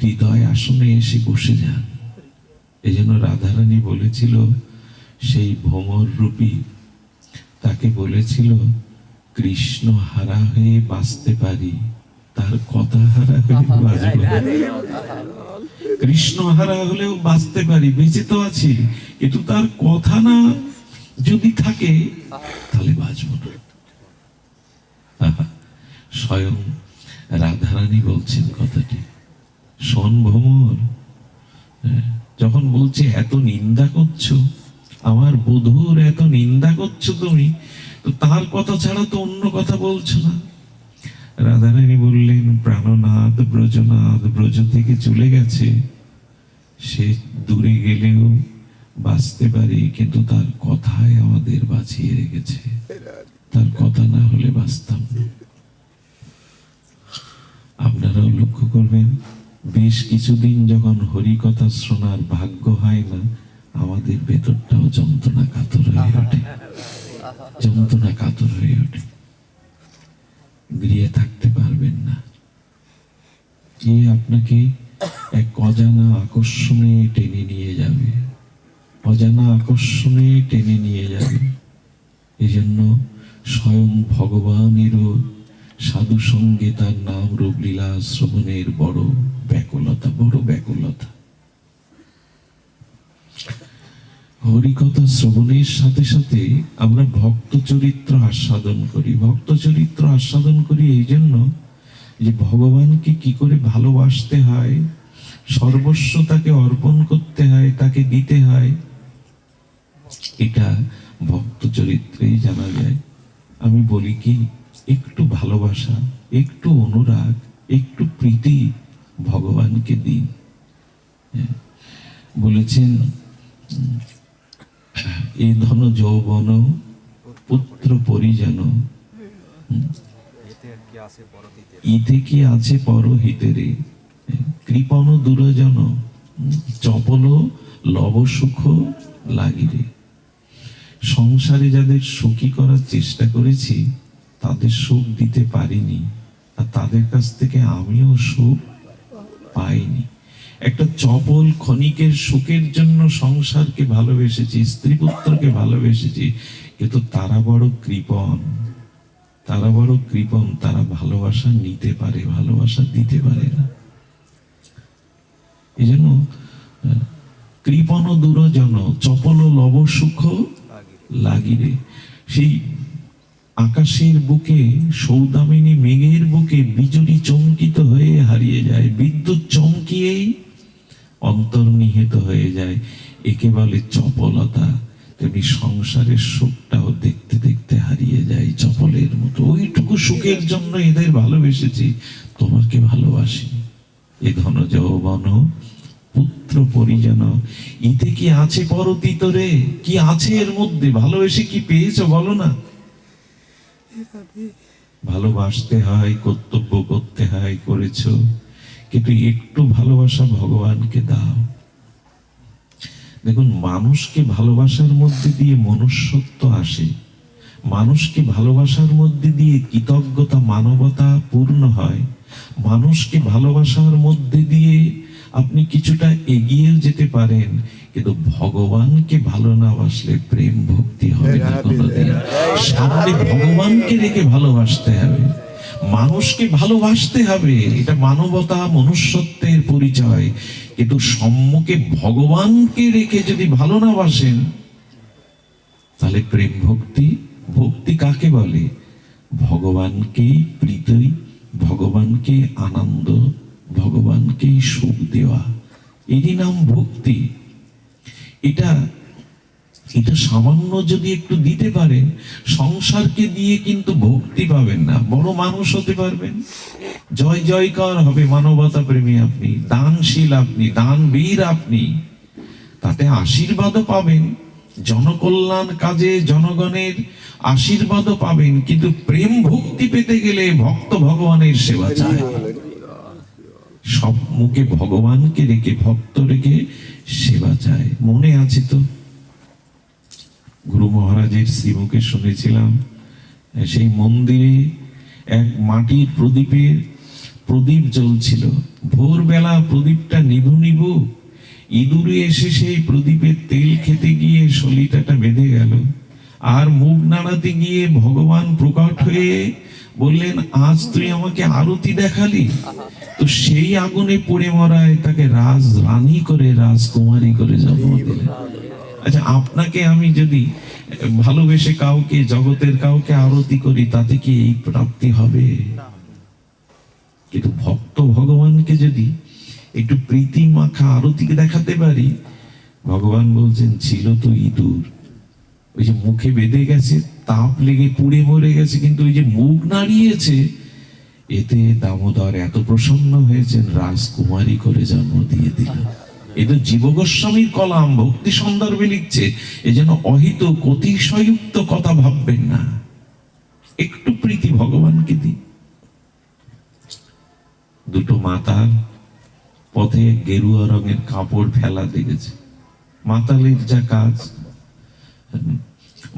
হৃদয় আসনে এসে বসে যান। এই জন্য রাধারানী বলেছিল, সেই ভ্রমর রূপী তাকে বলেছিল, কৃষ্ণ হারা হয়ে বাঁচতে পারি, তার কথা হারা হয়ে বাঁচব। কৃষ্ণ হারা হলেও বাঁচতে পারি, বেঁচে তো আছি, কিন্তু তার কথা না যদি থাকে তাহলে বাঁচব না। স্বয়ং রাধারানী বলছেন কথাটি। শোন ভ্রমর, যখন বলছে এত নিন্দা করছো, আমার বধূর এত নিন্দা করছো তুমি, তো তার কথা ছাড়া তো অন্য কথা বলছো না। রাধারানী বললেন, প্রাণনাথ ব্রজনাথ ব্রজ থেকে চলে গেছে, সে দূরে গেলেও বাঁচতে পারি, কিন্তু তার কথাই আমাদের বাঁচিয়ে রেখেছে, তার কথা না হলে বাঁচতাম না। আপনারাও লক্ষ্য করবেন, বেশ কিছুদিন যখন হরি কথা শোনার ভাগ্য হয় না, আমাদের ভেতরটাও যন্ত্রণা কাতর হয়ে ওঠে, যন্ত্রণা কাতর হয়ে ওঠে, গৃহে থাকতে পারবেন না। কে আপনাকে এক অজানা আকর্ষণে টেনে নিয়ে যাবে, অজানা আকর্ষণে টেনে নিয়ে যাবে। এই জন্য স্বয়ং ভগবানেরও সাধু সঙ্গে তার নাম রূপ লীলা শ্রবণের বড় ব্যাকুলতা, বড় ব্যাকুলতা। হরিকথা শ্রবণের সাথে সাথে আমরা ভক্ত চরিত্র আস্বাদন করি। ভক্ত চরিত্র আস্বাদন করি এই জন্য যে ভগবানকে কি করে ভালোবাসতে হয়, সর্বস্ব তাকে অর্পণ করতে হয়, তাকে দিতে হয়, এটা ভক্ত চরিত্রেই জানা যায়। আমি বলি কি, একটু ভালোবাসা, একটু অনুরাগ, একটু প্রীতি ভগবানকে দিন। বলেছেন, এ ধন যৌবন পুত্র পরিজন, ইতে কি আছে পরহিতেরে, কৃপণ দুরজন চপল লব সুখ লাগিরে। সংসারে যাদের সুখী করার চেষ্টা করেছি, তাদের সুখ দিতে পারিনি, আর তাদের কাছ থেকে আমিও সুখ পাইনি। একটা চপল ক্ষণিকের সুখের জন্য সংসারকে ভালোবেসেছি, স্ত্রী পুত্রকে ভালোবেসেছি, কিন্তু তারা বড় কৃপণ, তারা বড় কৃপণ, তারা ভালোবাসা নিতে পারে, ভালোবাসা দিতে পারে না। এই জন্য কৃপণ দুরজন চপল লব সুখ লাগিরে। সেই আকাশের বুকে, সৌদামিনী মেঘের বুকে বিজুলি চমকিত হয়ে হারিয়ে যায়, বিদ্যুৎ চমকিয়েই অন্তর্নিহিত হয়ে যায়, একে বলে চপলতা। তেমনি সংসারের সুখটাও দেখতে দেখতে হারিয়ে যায় চপলের মতো। ওইটুকু সুখের জন্য এদের ভালোবেসেছি, তোমাকে ভালোবাসি। এ ধন যৌবন পুত্র পরিজন, ইতে কি আছে পরতীতরে, কি আছে এর মধ্যে, ভালোবেসে কি পেয়েছো বলো না। ভালোবাসতে হয়, কর্তব্য করতে হয়, করেছো, কিন্তু একটু ভালোবাসা ভগবানকে দাও। দেখুন, মানুষকে ভালোবাসার মধ্যে দিয়ে মনুষ্যত্ব আসে, মানুষকে ভালোবাসার মধ্যে দিয়ে কৃতজ্ঞতা, মানবতা পূর্ণ হয়, মানুষকে ভালোবাসার মধ্যে দিয়ে আপনি কিছুটা এগিয়ে যেতে পারেন, কিন্তু ভগবানকে ভালো না বাসলে প্রেম ভক্তি হবে না কোনোদিন। সামনে ভগবানকে রেখে ভালোবাসতে হবে, মানুষকে ভালোবাসতে হবে, এটা মানবতা, মনুষ্যত্বের পরিচয়। কিন্তু সম্মুখে ভগবানকে রেখে যদি ভালো না বাসেন, তাহলে প্রেম ভক্তি, ভক্তি কাকে বলে? ভগবানকেই প্রীতি, ভগবানকে আনন্দ, ভগবানকে সুখ দেওয়া, এরই নাম ভক্তি। এটা সামান্য যদি একটু দিতে পারেন, সংসারকে দিয়ে কিন্তু ভক্তি পাবেন না, বড় মানুষ হতে পারবেন, জয় জয়কার হবে, মানবতা প্রেমী আপনি, দানশীল আপনি, দানবীর আপনি, তাতে আশীর্বাদও পাবেন, জনকল্যাণ কাজে জনগণের আশীর্বাদও পাবেন। কিন্তু প্রেম ভক্তি পেতে গেলে ভক্ত ভগবানের সেবা চায়, সব মুখে ভগবানকে রেখে, ভক্ত রেখে সেবা চায়। মনে আছে তো গুরু মহারাজের শ্রীমুখে শুনেছিলাম, সেই মন্দিরে এক মাটির প্রদীপ জ্বলছিল। ভোরবেলা প্রদীপটা নিভু নিভু, ইঁদুরে এসে সেই প্রদীপের তেল খেতে গিয়ে সলিটাটা বেঁধে গেল। আর মুখ নাড়াতে গিয়ে ভগবান প্রকট হয়ে বললেন, আজ তুই আমাকে আরতি দেখালি। তো সেই আগুনে পড়ে মরায় তাকে রাজ রানী করে, রাজকুমারী করে জন্ম দিলেন। আচ্ছা, আপনাকে আমি যদি ভালোবেসে কাউকে, জগতের কাউকে আরতি করি, তাতে কি এই প্রাপ্তি হবে? কিন্তু ভক্ত ভগবানকে যদি একটু প্রীতি মাখা আরতিকে দেখাতে পারি, ভগবান বলছেন, ছিল তো ইঁদুর, ওই যে মুখে বেঁধে গেছে, তাপ লেগে পুড়ে মরে গেছে, কিন্তু ওই যে মুখ নাড়িয়েছে, এতে দামোদর এত প্রসন্ন হয়েছেন, রাজকুমারী করে জন্ম দিয়ে দিল। এ তো জীব গোস্বামীর কলাম, ভক্তি সন্দর্ভে লিখছে। এই জন্য অহিত অতিশয়ুক্ত কথা ভাববেন না, একটু প্রীতি ভগবানকে দিই। দুটো মাতাল পথে গেরুয়া রঙের কাপড় ফেলা দেখেছে। মাতালের যা কাজ,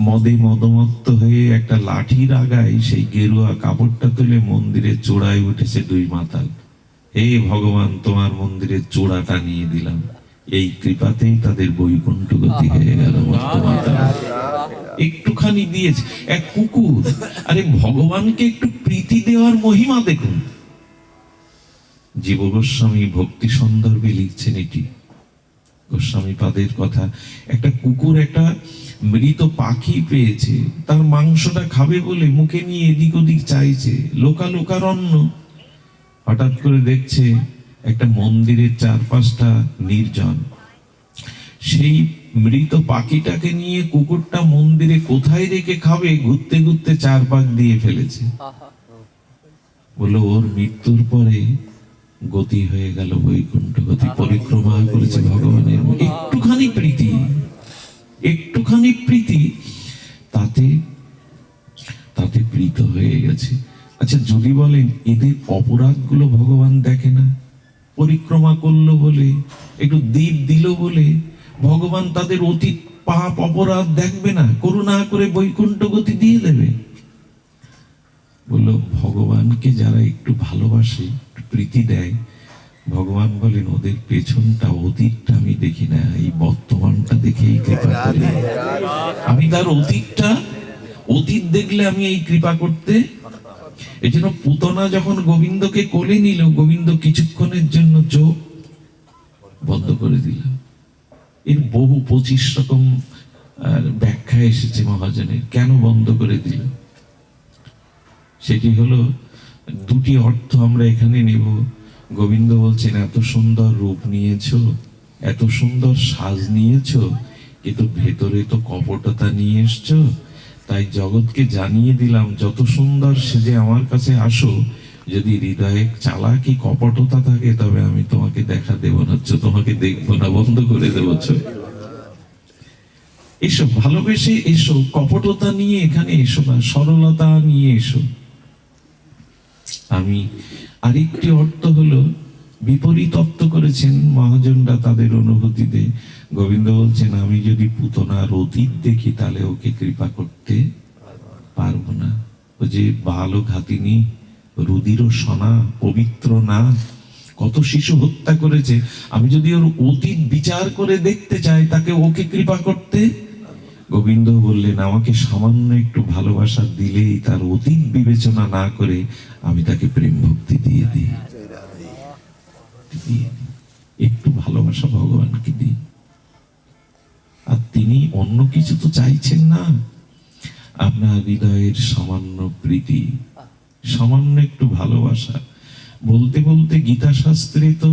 মদে মদমত্ত হয়ে একটা লাঠির আগায় সেই গেরুয়া কাপড়টা তুলে মন্দিরের চূড়ায় উঠেছে দুই মাতাল। হে ভগবান, তোমার মন্দিরের চূড়াটা নিয়ে দিলাম। এই কৃপাতেই তাদের বৈকুণ্ঠ গতি হয়ে গেল। একটুখানি দিয়েছে এক কুকুর। আরে ভগবানকে একটু প্রীতি দেওয়ার মহিমা দেখুন। জীব গোস্বামী ভক্তি সন্দর্ভে লিখছেন এটি, গোস্বামী পাদের কথা। একটা কুকুর একটা মৃত পাখি পেয়েছে, তার মাংসটা খাবে বলে মুখে নিয়ে এদিক ওদিক চাইছে, লোকারণ্য। হঠাৎ করে দেখছে একটা মন্দিরের চারপাশটা নির্জন। সেই মৃত পাখিটাকে নিয়ে কুকুরটা মন্দিরে কোথায় রেখে খাবে, ঘুরতে ঘুরতে চার পাক দিয়ে ফেলেছে। বললো, ওর মৃত্যুর পরে গতি হয়ে গেল বৈকুণ্ঠ গতি, পরিক্রমা করেছে ভগবানের। একটুখানি প্রীতি তাতে প্রীত হয়ে গেছে। আচ্ছা, যদি বলেন এদের অপরাধগুলো ভগবান দেখে না? পরিক্রমা করলো বলে, একটু দীপ দিল বলে ভগবান তাদের অতীত পাপ অপরাধ দেখবে না? করুণা করে বৈকুণ্ঠ গতি দিয়ে দেবে? বললো, ভগবানকে যারা একটু ভালোবাসে, প্রীতি দেয়, ভগবান বলেন ওদের পেছনটা, অতীতটা আমি দেখি না, এই বর্তমানটা দেখেই কৃপা করি। আমি তার অতীত দেখলে আমি এই কৃপা করতে। এই জন্য পুতনা যখন গোবিন্দকে কোলে নিল, গোবিন্দ কিছুক্ষণের জন্য চোখ বন্ধ করে দিল। এর বহু 25 রকম ব্যাখ্যা এসেছে মহাজনের, কেন বন্ধ করে দিল। সেটি হলো, দুটি অর্থ আমরা এখানে নেব। গোবিন্দ বলছেন, এত সুন্দর রূপ নিয়েছো, এত সুন্দর সাজ নিয়েছো, কিন্তু ভেতরে তো কপটতা নিয়ে এসছো। তাই জগৎকে জানিয়ে দিলাম, যত সুন্দর সেজে আমার কাছে আসো, যদি হৃদয়ে চালাকি কপটতা থাকে, তবে আমি তোমাকে দেখা দেব না, তোমাকে দেখবো না, বন্ধ করে দেবো। এসো, ভালোবেসে এসো, কপটতা নিয়ে এখানে এসো না, সরলতা নিয়ে এসো। আমি আরেকটি অর্থ হলো, বিপরীত অর্থ করেছেন মহাজনরা তাদের অনুভূতিতে। গোবিন্দ বলছেন, আমি যদি পুতনার অতীত দেখি, তাহলে ওকে কৃপা করতে পারবো না। ও যে বাল ঘাতিনী, রুদির সনা, পবিত্র না, কত শিশু হত্যা করেছে। আমি যদি ওর অতীত বিচার করে দেখতে চাই, তাকে ওকে কৃপা করতে। গোবিন্দ বললেন, আমাকে সামান্য একটু ভালোবাসা দিলেই, তার অতীত বিবেচনা না করে আমি তাকে প্রেম ভক্তি দিয়ে দিই। একটু ভালোবাসা ভগবানকে দিই। আর তিনি অন্য কিছু তো চাইছেন না, আপনার হৃদয়ের সামান্য প্রীতি, সামান্য একটু ভালোবাসা। বলতে বলতে গীতা শাস্ত্রে তো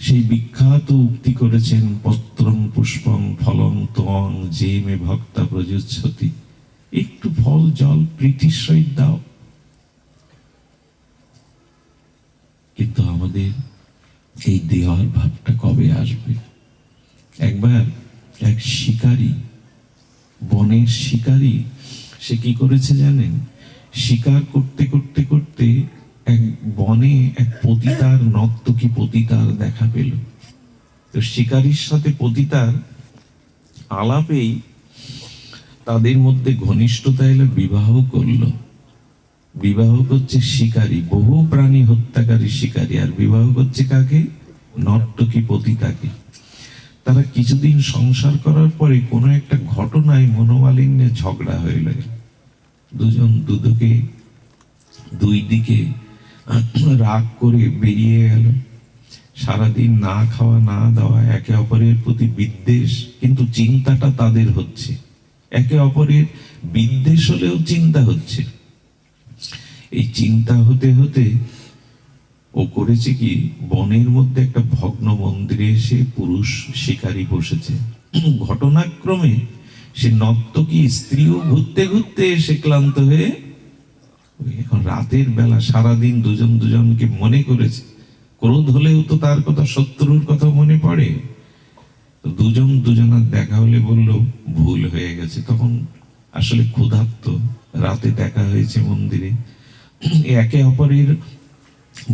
সেই বিখ্যাত উক্তি করেছেন, পত্রং পুষ্পং ফলং ত্বং যে মে ভক্তা প্রযুচ্ছতি। একটু ফল জল প্রীতির সহিত দাও। কিন্তু আমাদের এই দেওয়ার ভাবটা কবে আসবে? একবার এক শিকারী, বনের শিকারী, সে কি করেছে জানেন? শিকার করতে করতে করতে এক বনে এক পতিতার, নর্তকী পতিতার দেখা পেল। তো শিকারীর সাথে পতিতার আলাপেই তাদের মধ্যে ঘনিষ্ঠতা এলো, বিবাহ করলো। বিবাহ করছে শিকারী, বহু প্রাণী হত্যাকারী শিকারী, আর বিবাহ করছে কাকে? নর্তকী পতিতাকে। তারা কিছুদিন সংসার করার পরে কোনো একটা ঘটনায় মনোমালিন্যে ঝগড়া হয়ে গেল। দুজন দুই দিকে রাগ করে বেরিয়ে গেল। সারাদিন না খাওয়া না দাওয়া, একে অপরের প্রতি বিদ্বেষ, কিন্তু চিন্তাটা তাদের হচ্ছে। একে অপরের বিদ্বেষ হলেও চিন্তা হচ্ছে। এই চিন্তা হতে হতে ও করেছে কি, বনের মধ্যে একটা ভগ্ন মন্দিরে এসে পুরুষ শিকারী বসেছে। ঘটনাক্রমে সে নর্তকী স্ত্রীও ঘুরতে ঘুরতে এসে ক্লান্ত হয়ে, এখন রাতের বেলা সারাদিন দুজন দুজনকে মনে করেছে। ক্রোধ হলেও তো তার কথা, শত্রুর কথা মনে পড়ে। দুজন দুজনার দেখা হলে বলল ভুল হয়ে গেছে। তখন আসলে ক্ষুধার্ত, রাতে দেখা হয়েছে মন্দিরে। একে অপরের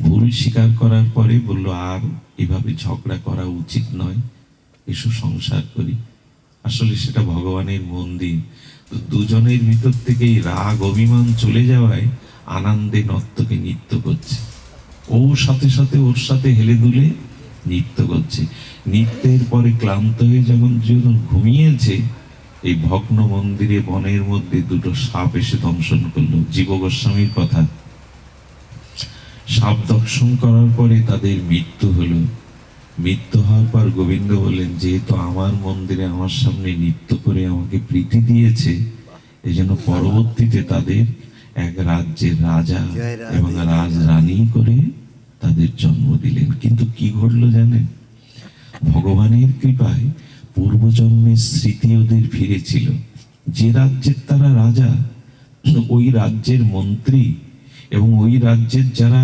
ভুল স্বীকার করার পরে বলল আর এভাবে ঝগড়া করা উচিত নয়, এসো সংসার করি। আসলে সেটা ভগবানের মন্দির। তো দুজনের ভিতর থেকে রাগ অভিমান চলে যাওয়ায় আনন্দে নর্তকী নৃত্য করছে। ও সাথে সাথে ওর সাথে হেলে দুলে নৃত্য করছে। নৃত্যের পরে ক্লান্ত হয়ে যখন ঘুমিয়েছে, এই ভগ্ন মন্দিরে বনের মধ্যে দুটো সাপ এসে দংশন করলো। জীব গোস্বামীর কথা। সাপ দংশন করার পরে তাদের মৃত্যু হলো। মৃত্যু হওয়ার পর গোবিন্দ বললেন, যেহেতু আমার মন্দিরে আমার সামনে নৃত্য করে আমাকে প্রীতি দিয়েছে, এই জন্য পরবর্তীতে তাদের এক রাজ্যের রাজা এবং রাজরানী করে তাদের জন্ম দিলেন। কিন্তু কি ঘটলো জানেন? ভগবানের কৃপায় পূর্বজন্মের স্মৃতি ওদের ফিরেছিল। যে রাজ্যের তারা রাজা, ওই রাজ্যের মন্ত্রী এবং ওই রাজ্যের যারা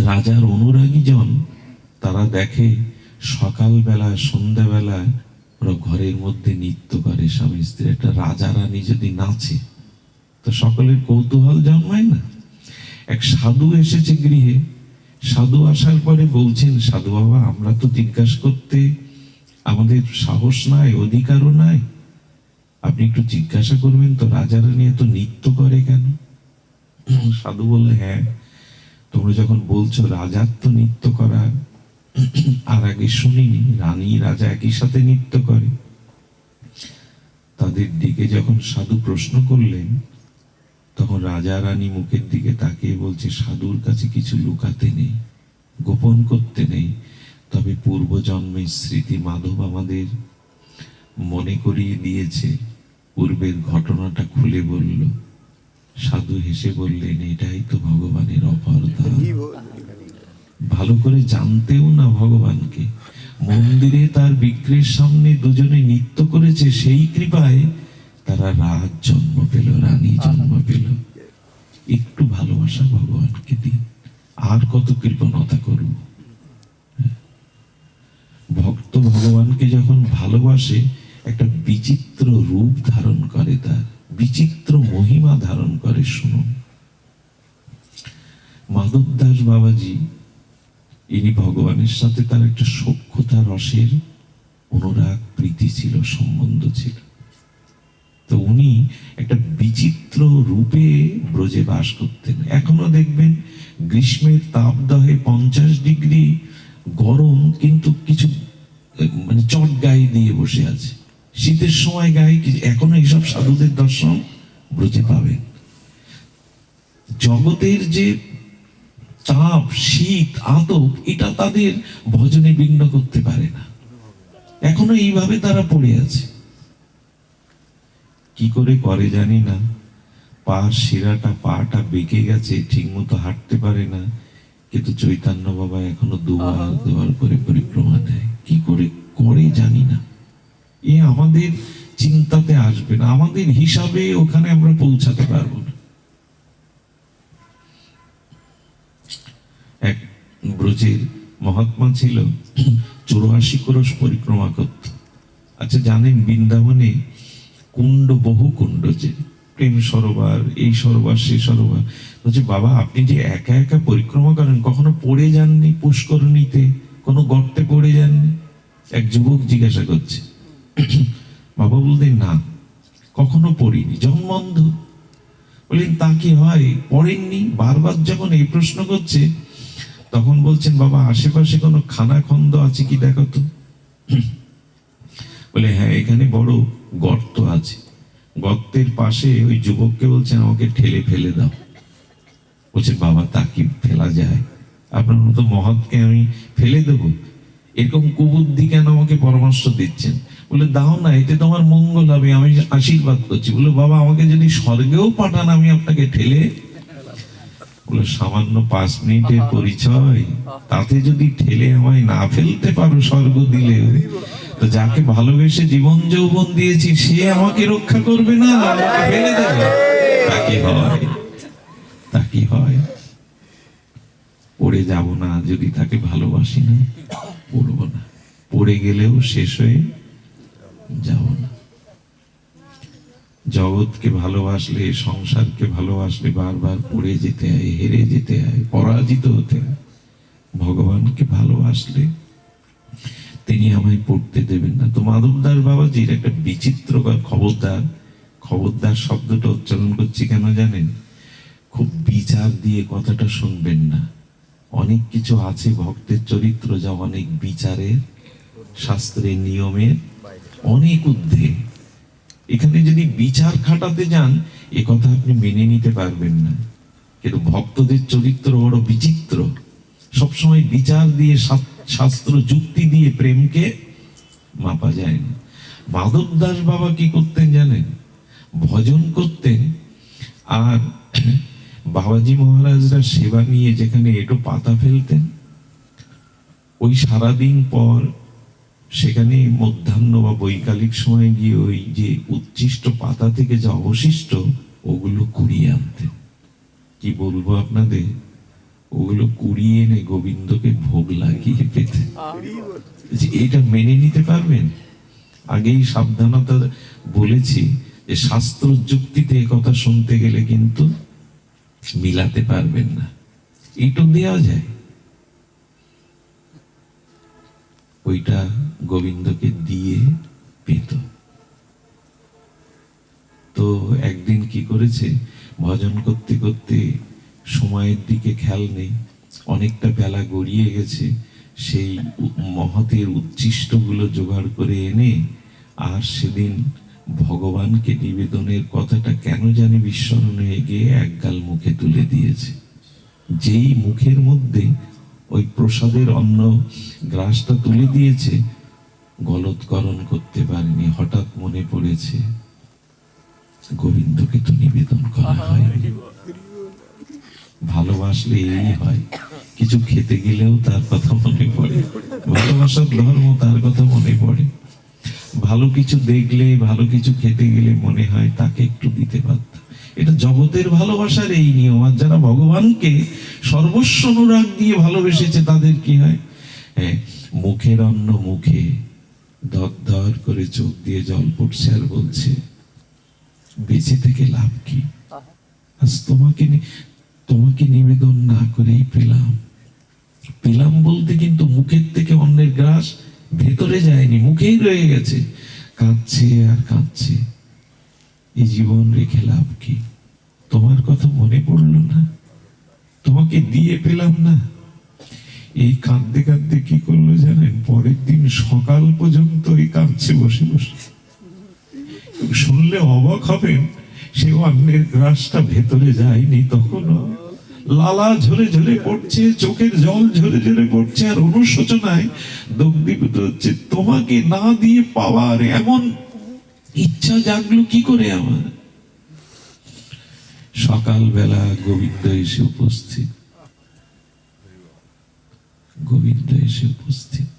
রাজার অনুরাগী জন, তারা দেখে সকালবেলা সন্ধ্যাবেলা ওরা ঘরের মধ্যে নৃত্য করে স্বামী স্ত্রী। একটা রাজা রানী যদি নাচে তো সকলের কৌতূহল জন্মায় না? এক সাধু এসেছে গৃহে। সাধু আসার পরে বলছেন, সাধু বাবা, আমরা তো জিজ্ঞাসা করতে আমাদের সাহস নাই, অধিকারও নাই, আপনি একটু জিজ্ঞাসা করবেন তো রাজা রানী এত নৃত্য করে কেন? সাধু বললে, হ্যাঁ, তোমরা যখন বলছো রাজার তো নৃত্য করা আর আগে শুনিনি, রানী রাজা একই সাথে নৃত্য করে। তাদের দিকে যখন সাধু প্রশ্ন করলেন, তখন রাজা রানী মুখের দিকে তাকিয়ে বলছে, সাধুর কাছে কিছু লুকাতে নেই, গোপন করতে নেই, তবে পূর্বজন্মের স্মৃতি মাধব আমাদের মনে করিয়ে দিয়েছে। পূর্বের ঘটনাটা খুলে বলল। সাধু হেসে বললেন, এটাই তো ভগবানের অপারতা। ভালো করে জানতেও না ভগবানকে। মন্দিরে তার বিগ্রহের সামনে দুজনে নৃত্য করেছে, সেই কৃপায় তারা রাজ জন্ম পেল, রানী জন্ম পেল। একটু ভালোবাসা ভগবানকে দিন, আর কত কৃপণতা করব। ভক্ত ভগবানকে যখন ভালোবাসে, একটা বিচিত্র রূপ ধারণ করে, তার বিচিত্র মহিমা ধারণ করে। শুনুন, মাধব দাস বাবাজি, ইনি ভগবানের সাথে তার একটা সখ্যতা রসের অনুরাগ প্রীতি ছিল, সম্বন্ধ ছিল। তো উনি একটা বিচিত্র রূপে ব্রজে বাস করতেন। এখনো দেখবেন গ্রীষ্মের তাপদাহে 50 ডিগ্রি গরম, কিন্তু কিছু মানে চট গায়ে দিয়ে বসে আছে। শীতের সময় গায়ে এখনো এইসব সাধুদের দর্শন ব্রজে পাবেন। জগতের যে তাপ, শীত, আতপ, এটা তাদের ভজনে বিঘ্ন করতে পারে না। এখনো এইভাবে তারা পড়ে আছে। কি করে করে জানি না, পার শিরাটা, পাটা বেঁকে গেছে, ঠিক মতো হাঁটতে পারে না, কিন্তু চৈতন্য বাবা এখনো দুবার করে পরিক্রমা দেয়। কি করে করে জানি না। এ আমাদের চিন্তাতে আসবে না, আমাদের হিসাবে ওখানে আমরা পৌঁছাতে পারবো না। এক ব্রজের মহাত্মা ছিল, 84 ক্রোশ পরিক্রমা করত। আচ্ছা জানেন, বৃন্দাবনে কুণ্ড, বহু কুণ্ড, যে প্রেম সরোবর, এই সরোবর সেই সরোবর। বলছে বাবা আপনি যে একা একা পরিক্রমা করেন, কখনো পড়ে যাননি পুষ্করণীতে, কোনো গর্তে পড়ে যাননি? এক যুবক জিজ্ঞাসা করছে। বাবা বলতেন না, কখনো পড়িনি, জন্মন্ধ। বললেন তা কি হয়, পড়েননি? বারবার যখন এই প্রশ্ন করছে তখন বলছেন বাবা আশেপাশে কোনো খানাখন্দ আছে কি দেখো তো। বলে হ্যাঁ এখানে বড় গর্ত আছে, গর্তের পাশে ওই যুবককে বলছেন আমাকে ঠেলে ফেলে দাও। বলছে বাবা তা কি ফেলা যায়? আপনার মতো মহৎকে আমি ফেলে দেবো? এরকম কুবুদ্ধি কেন আমাকে পরামর্শ দিচ্ছেন? বলে দাও না, এতে তোমার মঙ্গল হবে, আমি আশীর্বাদ করছি। বলে বাবা আমাকে যদি স্বর্গেও পাঠান আমি আপনাকে ঠেলে? বলে সামান্য 5 মিনিটের পরিচয়, তাতে যদি ঠেলে আমায় না ফেলতে পারো স্বর্গ দিলেও, তো যাকে ভালোবেসে জীবন যৌবন দিয়েছি সে আমাকে রক্ষা করবে না, আমাকে ফেলে দেবে? তা কি হয়? তা কি হয়? পড়ে যাব না, যদি তাকে ভালোবাসি না পড়বো না, পড়ে গেলেও শেষ হয়ে যাব না। জগৎকে ভালোবাসলে, সংসারকে ভালোবাসলে বারবার পড়ে যেতে হয়, হেরে যেতে হয়, পরাজিত হতে হয়। ভগবানকে ভালোবাসলে তিনি আমায় পড়তে দেবেন না। তো মাধবদাস বাবাজির একটা বিচিত্রকর, খবরদার, খবরদার শব্দটা উচ্চারণ করছি কেন জানেন? খুব বিচার দিয়ে কথাটা শুনবেন না। অনেক কিছু আছে ভক্তের চরিত্র যা অনেক বিচারের, শাস্ত্রের নিয়মের অনেক ঊর্ধ্বে। এখানে যদি বিচার খাটাতে যান এ কথা আপনি মেনে নিতে পারবেন না। কিন্তু ভক্তদের চরিত্র বড় বিচিত্র। সবসময় বিচার দিয়ে, শাস্ত্র যুক্তি দিয়ে প্রেমকে মাপা যায় না। মাধব দাস বাবা কি করতেন জানেন? ভজন করতেন, আর বাবাজি মহারাজরা সেবা নিয়ে যেখানে এটো পাতা ফেলতেন, ওই সারাদিন পর সেখানে মধ্যাহ্ন বা বৈকালিক সময় গিয়ে ওই যে উচ্ছিষ্ট পাতা থেকে যে অবশিষ্ট ওগুলো কুড়িয়ে আনতেন। কি বলবো আপনাদের, ওগুলো কুড়িয়ে এনে গোবিন্দকে ভোগ লাগিয়ে পেতেন। এটা মেনে নিতে পারবেন? আগেই সাবধানতা বলেছি যে শাস্ত্র যুক্তিতে কথা শুনতে গেলে কিন্তু মিলাতে পারবেন না। এইটা দেওয়া যায়, ওইটা গোবিন্দকে দিয়ে পেত। তো একদিন কি করেছে, ভজন করতে করতে সময়ের দিকে খেয়াল নেই, অনেকটা বেলা গড়িয়ে গেছে। সেই মহতের উচ্ছিষ্ট গুলো জোগাড় করে এনে আর সেদিন ভগবানকে নিবেদনের কথাটা কেন জানি বিস্মরণ হয়ে গিয়ে একগাল মুখে তুলে দিয়েছে। যেই মুখের মধ্যে ওই প্রসাদের অন্ন গ্রাসটা তুলে দিয়েছে, গলৎকরণ করতে পারেনি। হঠাৎ মনে পড়েছে গোবিন্দকে তো নিবেদন করা হয়নি। ভালোবাসলে এই হয়, কিছু খেতে গেলেও তার কথা মনে পড়ে, ভালোবাসার ধর্ম তার কথা মনে পড়ে। ভালো কিছু দেখলে, ভালো কিছু খেতে গেলে মনে হয় তাকে একটু দিতে পারতাম। এটা জগতের ভালোবাসার এই নিয়ম। আর যারা ভগবানকে সর্বস্ব অনুরাগ দিয়ে ভালোবেসেছে তাদের কি হয়, মুখের অন্ন মুখে, দর দর করে চোখ দিয়ে জল পড়ছে আর বলছে বেঁচে থেকে লাভ কি? আজ তোমাকে নিবেদন না করেই পেলাম। পেলাম বলতে কিন্তু মুখের থেকে অন্যের গ্রাস ভেতরে যায়নি, মুখেই রয়ে গেছে। কাঁদছে আর কাঁদছে, এই জীবন রেখে লাভ কি? তোমার কথা মনে পড়লো না, তোমাকে দিয়ে পেলাম না। এই কাঁদতে কাঁদতে কি করলো জানেন? পরের দিন সকাল পর্যন্ত এই কাঁদছে বসে বসে। শুনলে অবাক হবেন, সে অন্যের গ্রাসটা ভেতরে যায়নি তখনও। লালা ঝরে ঝরে পড়ছে, চোখের জল ঝরে ঝরে পড়ছে, আর অনুশোচনায় দগ্ধীভূত হচ্ছে। তোমাকে না দিয়ে পাওয়ার এমন ইচ্ছা জাগলো কি করে আমার? সকালবেলা গোবিন্দ এসে উপস্থিত, গোবিন্দ এসে উপস্থিত।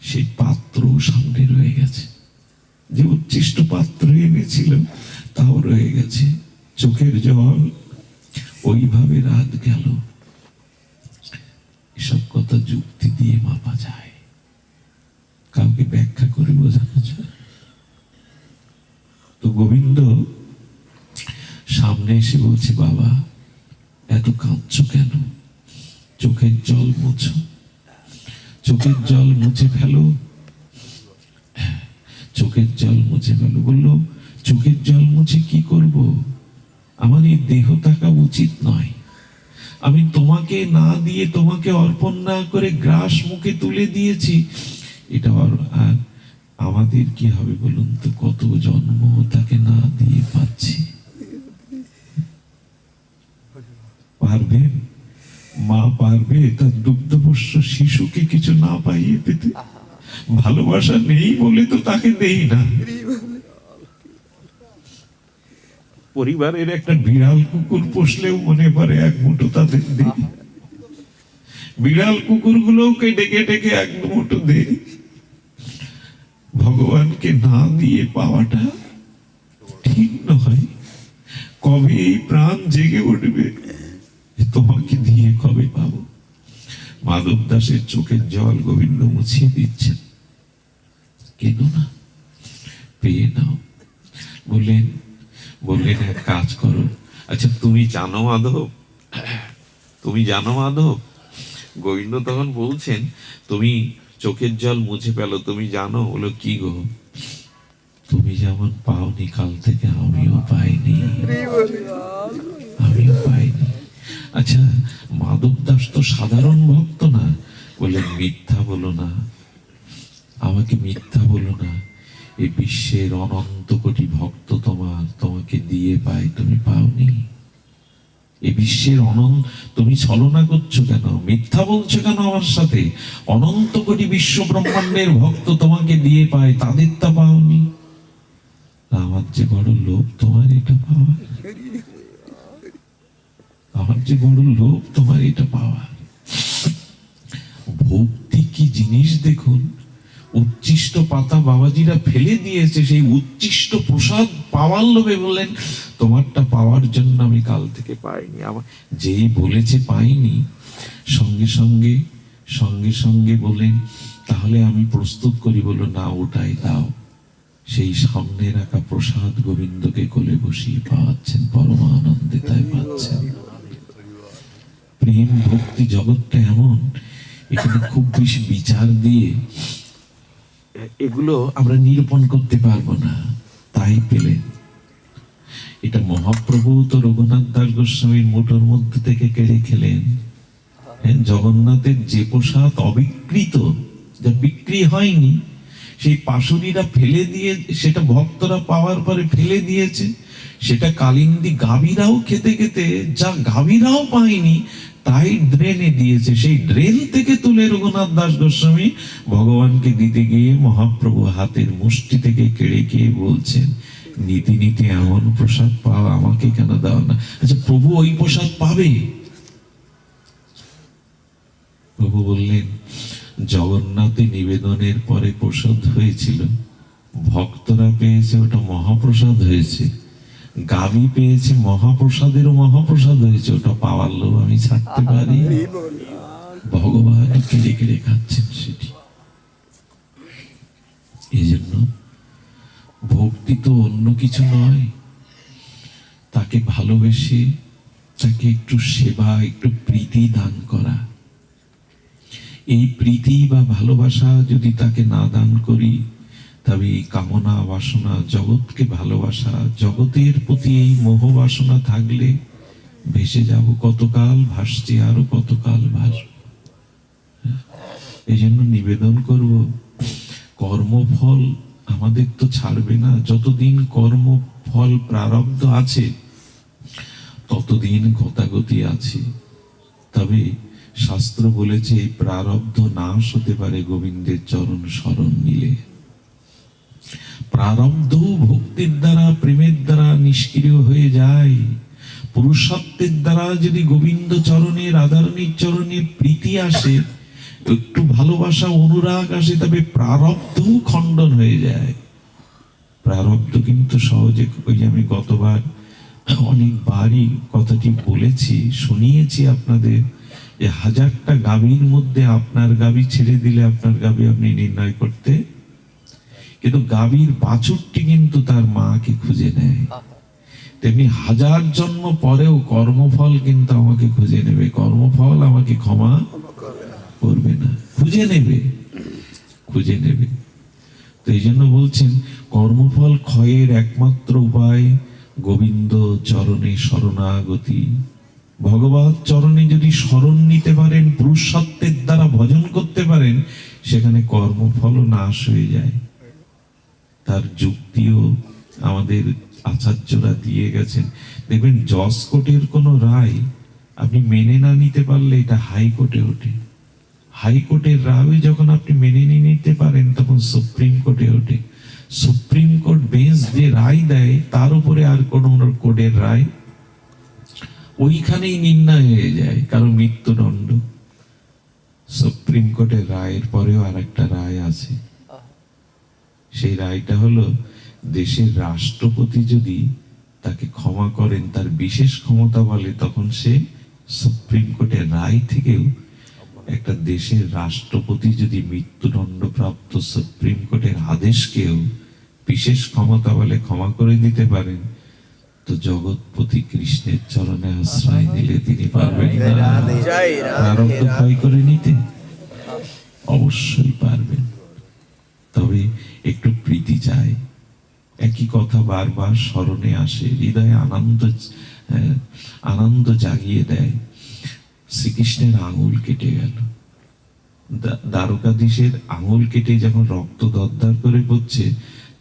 সেই পাত্র সামনে রয়ে গেছে, যে উচ্ছিষ্ট পাত্র এনেছিল তাও রয়ে গেছে। চোখের জল, ওইভাবে রাত গেল। এসব কথা যুক্তি দিয়ে মাপা যায়, কাউকে ব্যাখ্যা করে বোঝানো যায়। তো গোবিন্দ সামনে এসে বলছে, বাবা এত কাঁদছো কেন? চোখের জল মুছো, চোখের জল মুছে ফেলো, চোখের জল মুছে ফেলো। বললো, চোখের জল মুছে কি করব? আমার এই দেহ থাকা উচিত নয়। আমি তোমাকে না দিয়ে, তোমাকে অর্পণ না করে গ্রাস মুখে তুলে দিয়েছি। এটা আর আমাদের কি হবে বলুন তো? কত জন্ম তাকে না দিয়ে পাচ্ছি। পারবে মা, পারবে তার দুগ্ধপোষ্য শিশুকে কিছু না পাইয়ে পেতে? ভালোবাসা নেই বলে তো তাকে দেই না। পরিবারের একটা বিড়াল কুকুর পোষলেও মনে পড়ে এক মুঠো তাদের দিই। বিড়াল কুকুর গুলোকে ডেকে ডেকে এক মুঠো দে। ভগবানকে না দিয়ে পাওয়াটা ঠিক নয়। কবে এই প্রাণ জেগে উঠবে, তোমাকে দিয়ে কবে পাবো? মাধব দাসের চোখের জল গোবিন্দ মুছিয়ে দিচ্ছেন। কেন না, পেয়ে নাও। বললেন এক কাজ করো। আচ্ছা তুমি জানো মাধব, তুমি জানো মাধব? গোবিন্দ তখন বলছেন, তুমি চোখের জল মুছে পেলো, তুমি জানো? বলো, কি গো? তুমি যেমন পাওনি কাল থেকে আমিও পাইনি, আমিও পাইনি। আচ্ছা মাধব দাস তো সাধারণ ভক্ত না। বললেন, মিথ্যা বলো না, আমাকে মিথ্যা বলো না। এই বিশ্বের অনন্ত কোটি ভক্ত তোমাকে দিয়ে পায়, তুমি পাওনি। এই বিশ্বের তুমি ছলনা করছো কেন? মিথ্যা বলছো কেন আমার সাথে? অনন্ত কোটি বিশ্ব ব্রহ্মাণ্ডের ভক্ত তোমাকে দিয়ে পায়, তাদের তা পাওনি। আমার যে বড় লোভ তোমার এটা পাওয়া, আমার যে বড় লোভ তোমার এটা পাওয়া। ভক্তি কি জিনিস দেখুন। উচ্ছিষ্ট পাতা বাবাজিরা ফেলে দিয়েছে, সেই উচ্ছিষ্ট প্রসাদ পাওয়ার লোভে বললেন, তোমারটা পাওয়ার জন্য আমি কাল থেকে পাইনি। আমার যেই বলেছে পাইনি, সঙ্গে সঙ্গে বলেন, তাহলে আমি প্রস্তুত করি। বলো, না ওটাই দাও। সেই সামনে রাখা প্রসাদ গোবিন্দকে কোলে বসিয়ে পাচ্ছেন, পরম আনন্দে তাই পাচ্ছেন। প্রেম ভক্তি জগৎটা এমন, এখানে খুব বেশি বিচার দিয়ে এগুলো আমরা নিরূপণ করতে পারবো না। তাই পেলেন। এটা মহাপ্রভু তো রঘুনাথ দাস গোস্বামীর মুঠোর মধ্যে থেকে কেড়ে খেলেন। জগন্নাথের যে প্রসাদ অবিকৃত, যা বিক্রি হয়নি, সেই পাশুরিরা ফেলে দিয়ে, সেটা ভক্তরা পাওয়ার পরে ফেলে দিয়েছে। সেটা কালিন্দী গাভীরাও খেতে খেতে, যা গাভীরাও পায়নি তাই ড্রেনে দিয়েছে। সেই ড্রেন থেকে তুলে রঘুনাথ দাস গোস্বামী ভগবানকে দিতে গিয়ে মহাপ্রভু হাতের মুষ্টি থেকে কেড়ে গিয়ে বলছেন, নীতি নীতি এমন প্রসাদ পাও, আমাকে কেন দাও না? আচ্ছা প্রভু ওই প্রসাদ পাবে? প্রভু বললেন, জগন্নাথে নিবেদনের পরে প্রসাদ হয়েছিল, ভক্তরা পেয়েছে, ওটা মহাপ্রসাদ হয়েছে। গাভী পেয়েছে, মহাপ্রসাদেরও মহাপ্রসাদ হয়েছে, ওটা পাওয়ার লোভ আমি ছাড়তে পারি? ভগবান কেড়ে কেড়ে খাচ্ছেন সেটি। এই জন্য ভক্তি তো অন্য কিছু নয়, তাকে ভালোবেসে, তাকে একটু সেবা, একটু প্রীতি দান করা। এই প্রীতি বা ভালোবাসা যদি তাকে না দান করি, তবে এই কামনা বাসনা, জগৎকে ভালোবাসা, জগতের প্রতি এই মোহ বাসনা থাকলে ভেসে যাব। কতকাল ভাসছি, আরো কতকাল ভাসব। এই জন্য নিবেদন করব, কর্মফল আমাদের তো ছাড়বে না। যতদিন কর্মফল প্রারব্ধ আছে, ততদিন গতাগতি আছে। তবে শাস্ত্র বলেছে, এই প্রারব্ধ নাশ হতে পারে গোবিন্দের চরণ শরণ নিলে। প্রারব্ধ ভক্তির দ্বারা, প্রেমের দ্বারা নিষ্ক্রিয় হয়ে যায়। পুরুষত্বের দ্বারা যদি গোবিন্দ চরণে, রাধারানীর চরণে প্রীতি আসে, একটু ভালোবাসা, অনুরাগ আসে, তবে প্রারব্ধ খণ্ডন হয়ে যায়। প্রারব্ধ কিন্তু সহজে, ওই যে আমি গতবার অনেকবারই কথাটি বলেছি, শুনিয়েছি আপনাদের, যে 1000টা গাভীর মধ্যে আপনার গাভী ছেড়ে দিলে আপনার গাভী আপনি নির্ণয় করতে, কিন্তু গাভীর বাছুরটি কিন্তু তার মাকে খুঁজে নেয়। তেমনি হাজার জন্ম পরেও কর্মফল কিন্তু আমাকে খুঁজে নেবে, কর্মফল আমাকে ক্ষমা করবে না, খুঁজে নেবে, খুঁজে নেবে। তো এই জন্য বলছেন কর্মফল ক্ষয়ের একমাত্র উপায় গোবিন্দ চরণে শরণাগতি। ভগবত চরণে যদি শরণ নিতে পারেন, পুরুষার্থের দ্বারা ভজন করতে পারেন, সেখানে কর্মফলও নাশ হয়ে যায়। তার যুক্তিও আমাদের আচার্যরা দিয়ে গেছেন। দেখবেন জজ কোর্টের কোনো রায় আপনি মেনে না নিতে পারলে এটা হাইকোর্টে ওঠে, হাইকোর্টের রায় যখন আপনি মেনে নিতে পারেন তখন সুপ্রিম কোর্টে ওঠে, সুপ্রিম কোর্ট বেঞ্চ যে রায় দেয় তার উপরে আর কোন কোর্টের রায় ওইখানেই নির্ণয় হয়ে যায়, কারণ মৃত্যুদণ্ড। সুপ্রিম কোর্টের রায়ের পরেও আর একটা রায় আছে, সেই রায়টা হলো দেশের রাষ্ট্রপতি যদি তাকে ক্ষমা করেন, তার বিশেষ ক্ষমতা বলে, তখন সে সুপ্রিম কোর্টের রায় থেকেও একটা দেশের রাষ্ট্রপতি যদি মৃত্যুদণ্ড প্রাপ্ত সুপ্রিম কোর্টের আদেশকেও বিশেষ ক্ষমতা বলে ক্ষমা করে দিতে পারেন, তো জগৎপতি কৃষ্ণের চরণে আশ্রয় দিলে তিনি পারবেন না প্রারব্ধ ক্ষয় করে নিতে? অবশ্যই পারবেন, তবে একটু প্রীতি চাই। একই কথা বারবার স্মরণে আসে, হৃদয়ে আনন্দ জাগিয়ে দেয়। শ্রীকৃষ্ণের আঙুল কেটে গেল, দ্বারকাধীশের আঙুল কেটে যখন রক্ত দরদর করে পড়ছে,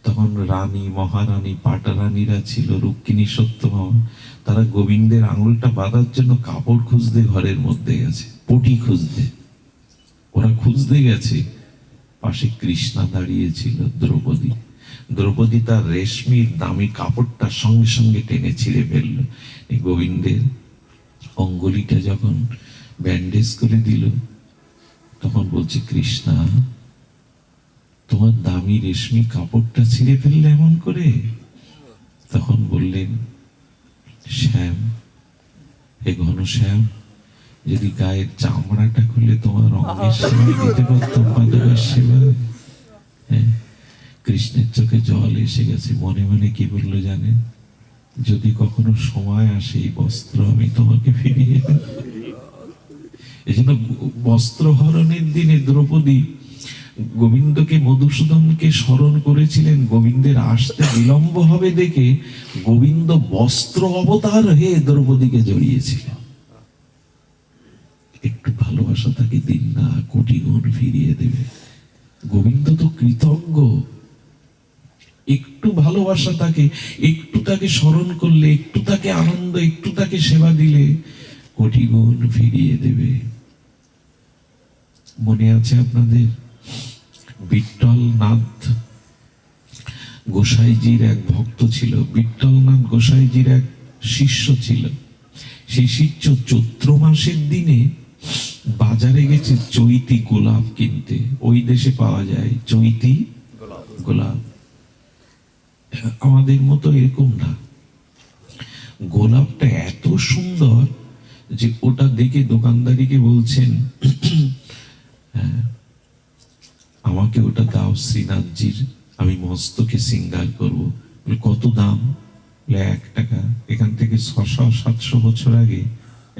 তখন রানী, মহারানী, পাটারানীরা ছিল, রুক্মিণী, সত্যভামা, তারা গোবিন্দের আঙুলটা বাঁধার জন্য কাপড় খুঁজতে ঘরের মধ্যে গেছে, পটি খুঁজতে, ওরা খুঁজতে গেছে। পাশে কৃষ্ণা দাঁড়িয়েছিল, দ্রৌপদী। দ্রৌপদী তার রেশমির দামি কাপড়টা সঙ্গে সঙ্গে টেনে ছিঁড়ে ফেললো। এই গোবিন্দের অঙ্গুলিটা যখন ব্যান্ডেজ করে দিল, তখন বলছে, কৃষ্ণা, তোমার দামি রেশমি কাপড়টা ছিঁড়ে ফেললে এমন করে? তখন বললেন, শ্যাম, হে ঘনশ্যাম, যদি গায়ের চামড়াটা খুলে তোমার অঙ্গের সেবা দিতে পারতাম, পাদুকার সেবা। হ্যাঁ, কৃষ্ণের চোখে জল এসে গেছে। মনে মনে কি বললো জানেন? যদি কখনো সময় আসে এই বস্ত্র আমি তোমাকে ফিরিয়ে দেব। এই জন্য বস্ত্র হরণের দিনে দ্রৌপদী গোবিন্দকে, মধুসূদনকে স্মরণ করেছিলেন। গোবিন্দের আসতে বিলম্ব হবে দেখে গোবিন্দ বস্ত্র অবতার হয়ে দ্রৌপদীকে জড়িয়েছিলেন। একটু ভালোবাসা তাকে দিন না, কোটি গুণ ফিরিয়ে দেবে। গোবিন্দ তো কৃতজ্ঞ। একটু ভালোবাসা তাকে, একটু তাকে স্মরণ করলে, একটু তাকে আনন্দ, একটু তাকে সেবা দিলে কোটি গুণ ফিরিয়ে দেবে। মনে আছে আপনাদের বিঠ্ঠলনাথ গোসাইজির এক ভক্ত ছিল, বিঠ্ঠলনাথ গোসাইজির এক শিষ্য ছিল। সেই শিষ্য চৈত্র মাসের দিনে বাজারে গেছে চৈতি গোলাপ কিনতে। ওই দেশে পাওয়া যায় চৈতি গোলাপ, আমাদের মতো এরকম না। গোলাপটা এত সুন্দর যে ওটা দেখে দোকানদারিকে বলছেন, আমাকে ওটা দাও, শ্রীনাথজির আমি মস্তকে সিঙ্গার করবো। কত দাম? 1 টাকা। এখান থেকে 600-700 বছর আগে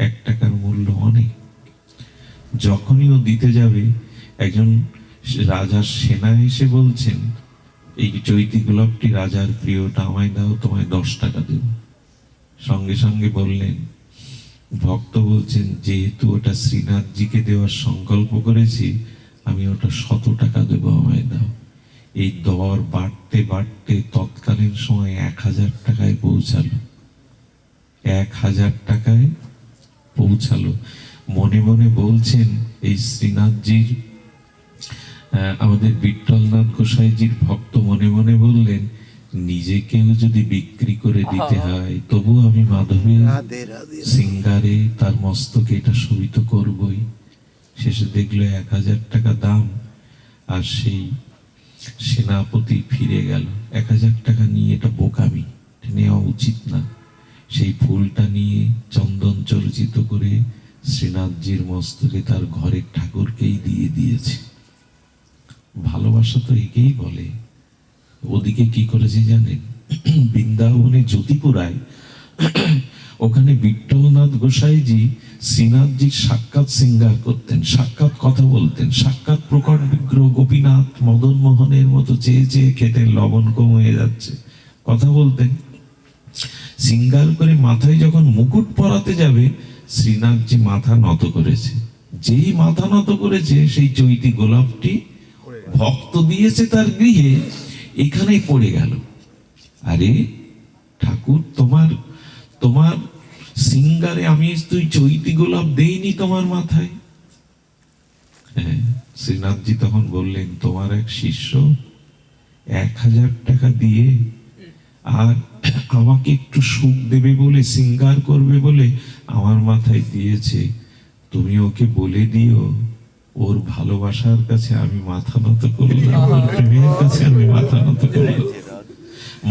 1 টাকার মূল্য অনেক। যখনই ও দিতে যাবে, একজন রাজার সেনা এসে বলছেন, এই চৈতি গোলাপটি রাজার প্রিয়টা, আমায় দাও, তোমায় 10 টাকা দেব। সঙ্গে সঙ্গে বললেন, ভক্ত বলছেন, যেহেতু ওটা শ্রীনাথজিকে দেওয়ার সংকল্প করেছি, আমি ওটা 100 টাকা দেবো, আমায় দাও। এই দর বাড়তে বাড়তে তৎকালীন সময় 1000 টাকায় পৌঁছালো। 1000 টাকায় পৌঁছালো। মনে মনে বলছেন, এই শ্রীনাথজির, আমাদের বিঠ্ঠলনাথ গোসাইজির ভক্ত মনে মনে বললেন, নিজেকেও যদি বিক্রি করে দিতে হয়, তবু আমি মাধবের সিঙ্গারে তার মস্তকে এটা শোভিত করবই। শেষে দেখলো 1000 টাকা দাম। আর সেই সেনাপতি ফিরে গেল। 1000 টাকা নিয়ে, এটা বোকামি, নেওয়া উচিত না। সেই ফুলটা নিয়ে চন্দন চর্চিত করে শ্রীনাথজির মস্তকে তার ঘরের ঠাকুরকেই দিয়ে দিয়েছে। ভালোবাসা তো একেই বলে। ওদিকে কি করেছে জানেন? বৃন্দাবনে জ্যোতিপুরায় ওখানে বিঠ্ঠলনাথ গোসাইজি শ্রীনাথজির সাক্ষাৎ সিঙ্গার করতেন, সাক্ষাৎ কথা বলতেন, সাক্ষাৎ প্রকট বিগ্রহ গোপীনাথ মদন মোহনের মতো চেয়ে চেয়ে খেতেন, লবণ কম হয়ে যাচ্ছে, কথা বলতেন। সিঙ্গার করে মাথায় যখন মুকুট পরাতে যাবে, শ্রীনাথজি মাথা নত করেছে। যেই মাথা নত করেছে, সেই চৈতি গোলাপটি ভক্ত দিয়েছে তার গৃহে, এখানেই পড়ে গেল। আরে ঠাকুর, তোমার তোমার সিঙ্গারে আমি তুই চৈতি গোলাপ দেইনি তোমার মাথায়। হ্যাঁ, শ্রীনাথজি তখন বললেন, তোমার এক শিষ্য 1000 টাকা দিয়ে আর আমাকে একটু সুখ দেবে বলে, সিঙ্গার করবে বলে আমার মাথায় দিয়েছে, তুমি ওকে বলে দিও ওর ভালোবাসার কাছে আমি মাথা নত করলাম, ওর প্রেমের কাছে আমি মাথা নত করলাম।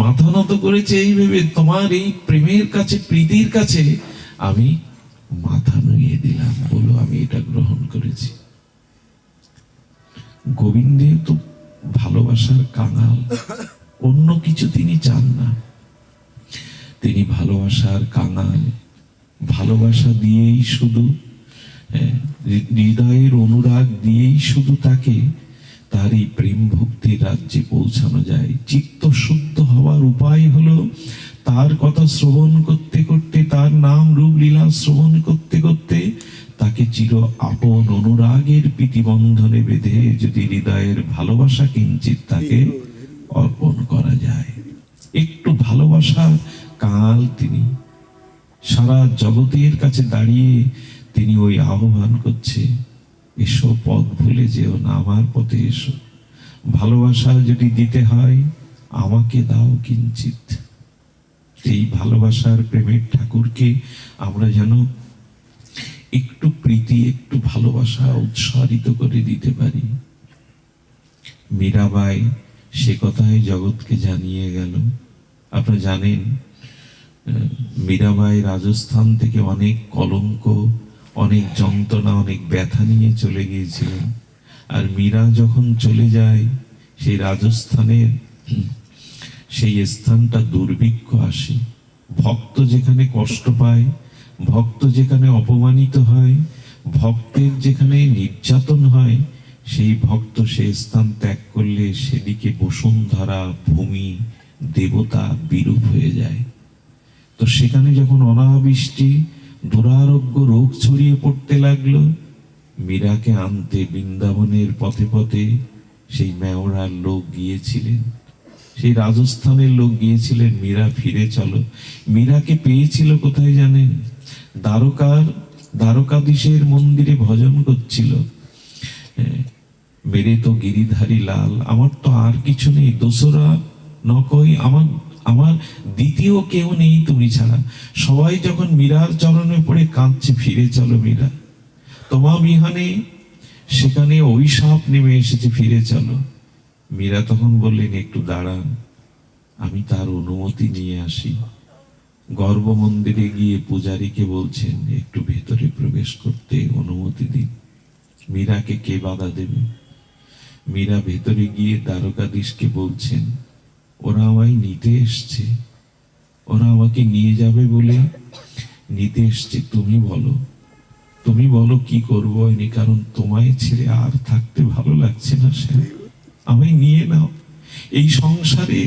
মাথা নত করেছে এই ভেবে, তোমার এই প্রেমের কাছে, প্রীতির কাছে আমি মাথা নুইয়ে দিলাম, বলো আমি এটা গ্রহণ করেছি। গোবিন্দের তো ভালোবাসার কাঙাল, অন্য কিছু তিনি চান না, তিনি ভালোবাসার কাঙাল। ভালোবাসা দিয়েই শুধু, হৃদয়ের অনুরাগ দিয়েই শুধু তাকে তার এই প্রেম ভক্তির রাজ্যে পৌঁছানো যায়। চিত্ত শুদ্ধ হওয়ার উপায় হলো তার কথা শ্রবণ করতে করতে, তার নাম রূপ লীলা শ্রবণ করতে করতে তাকে চির আপন অনুরাগের প্রীতিবন্ধনে বেঁধে যদি হৃদয়ের ভালোবাসা কিঞ্চিত তাকে অর্পণ করা যায়। একটু ভালোবাসার কাল তিনি, সারা জগতের কাছে দাঁড়িয়ে তিনি ওই আহ্বান করছে, এসো পথ ভুলে যেও না, আমার পথে এসো। ভালোবাসা যদি দিতে হয় আমাকে দাও কিঞ্চিত। এই ভালোবাসার প্রেমের ঠাকুরকে আমরা যেন একটু প্রীতি, একটু ভালোবাসা উৎসারিত করে দিতে পারি। মীরাবাই সে কথাই জগৎকে জানিয়ে গেল। আপনারা জানেন, মীরাবাই রাজস্থান থেকে অনেক কলঙ্ক, অনেক যন্ত্রণা, অনেক ব্যথা নিয়ে চলে গিয়েছিলেন। আর মীরা যখন চলে যায়, সেই রাজস্থানের সেই স্থানটা দুর্ভিক্ষ আসে। ভক্ত যেখানে কষ্ট পায়, ভক্ত যেখানে অপমানিত হয়, ভক্তের যেখানে নির্যাতন হয়, সেই ভক্ত সেই স্থান ত্যাগ করলে সেদিকে বসুন্ধরা, ভূমি, দেবতা বিরূপ হয়ে যায়। তো সেখানে যখন অনাবৃষ্টি, দুরারোগ্য রোগ ছড়িয়ে পড়তে লাগলো, মীরাকে আনতে বৃন্দাবনের পথে পথে সেই মেওরার লোক গিয়েছিলেন, সেই রাজস্থানের লোক গিয়েছিলেন, মীরা ফিরে চলো। মীরাকে পেয়েছিল কোথায় জানেন? দ্বারকাধীশের মন্দিরে ভজন করছিল। মেরে তো গিরিধারী লাল, আমার তো আর কিছু নেই, দোসরা নকই, আমার দ্বিতীয় কেউ নেই তুমি ছাড়া। সবাই যখন মীরার চরণে পড়ে কাঁদছে, ফিরে চলো মীরা, তোমা বিহানে সেখানে অভিশাপ নেমে এসেছে, ফিরে চলো। মীরা তখন বললেন, একটু দাঁড়ান, আমি তার অনুমতি নিয়ে আসি। গর্ভ মন্দিরে গিয়ে পূজারীকে বলছেন, একটু ভেতরে প্রবেশ করতে অনুমতি দিন। মীরাকে কে বাধা দেবে? মীরা ভেতরে গিয়ে দ্বারকাধীশকে বলছেন, ওরা আমায় নিতে এসছে, ওরা আমাকে নিয়ে যাবে বলে নিতে এসছে, তুমি বলো কি করবো আমি, কারণ তোমায় ছেড়ে আর থাকতে ভালো লাগছে না, সে আমায় নিয়ে নাও। এই সংসারে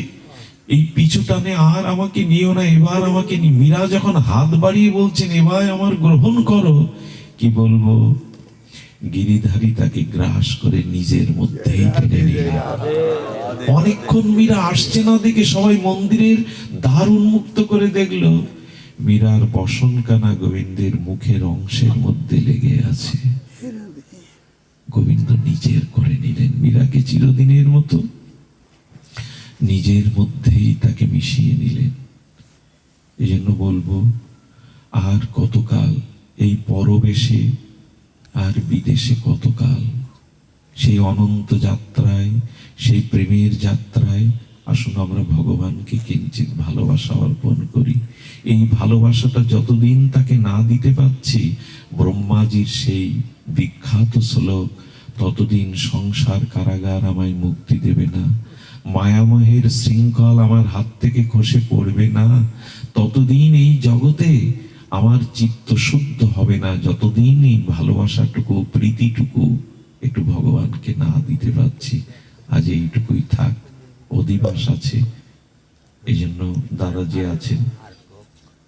এই পিছু টানে আর আমাকে নিও না, এবার আমাকে মীরা যখন হাত বাড়িয়ে বলছেন, এবার আমার গ্রহণ করো, কি বলবো, গিরিধারী তাকে গ্রাস করে নিজের মধ্যেই টেনে নিলেন। অনেকক্ষণ মীরা আসছে না দেখে সবাই মন্দিরের দ্বার উন্মুক্ত করে দেখলো, মীরার বসন কানা গোবিন্দের মুখের অংশের মধ্যে লেগে আছে। গোবিন্দ নিজের করে নিলেন মীরাকে, চিরদিনের মতো নিজের মধ্যেই তাকে মিশিয়ে নিলেন। এই জন্য বলবো, আর কতকাল এই পরবেশে আর বিদেশে, কতকাল সেই অনন্ত যাত্রায়, সেই প্রেমের যাত্রায় আসুন আমরা ভগবানকে কিঞ্চিত ভালোবাসা অর্পণ করি। এই ভালোবাসাটা যতদিন তাকে না দিতে পারছি, ব্রহ্মাজির সেই বিখ্যাত শ্লোক, ততদিন সংসার কারাগার আমায় মুক্তি দেবে না, মায়ামহের শৃঙ্খল আমার হাত থেকে খসে পড়বে না, ততদিন এই জগতে আমার চিত্ত শুদ্ধ হবে না, যতদিন এই ভালোবাসাটুকু প্রীতিটুকু একটু ভগবানকে না দিতে পারছি। আজ এইটুকুই থাক, অধিবাস আছে। এই জন্য দাদা যে আছেন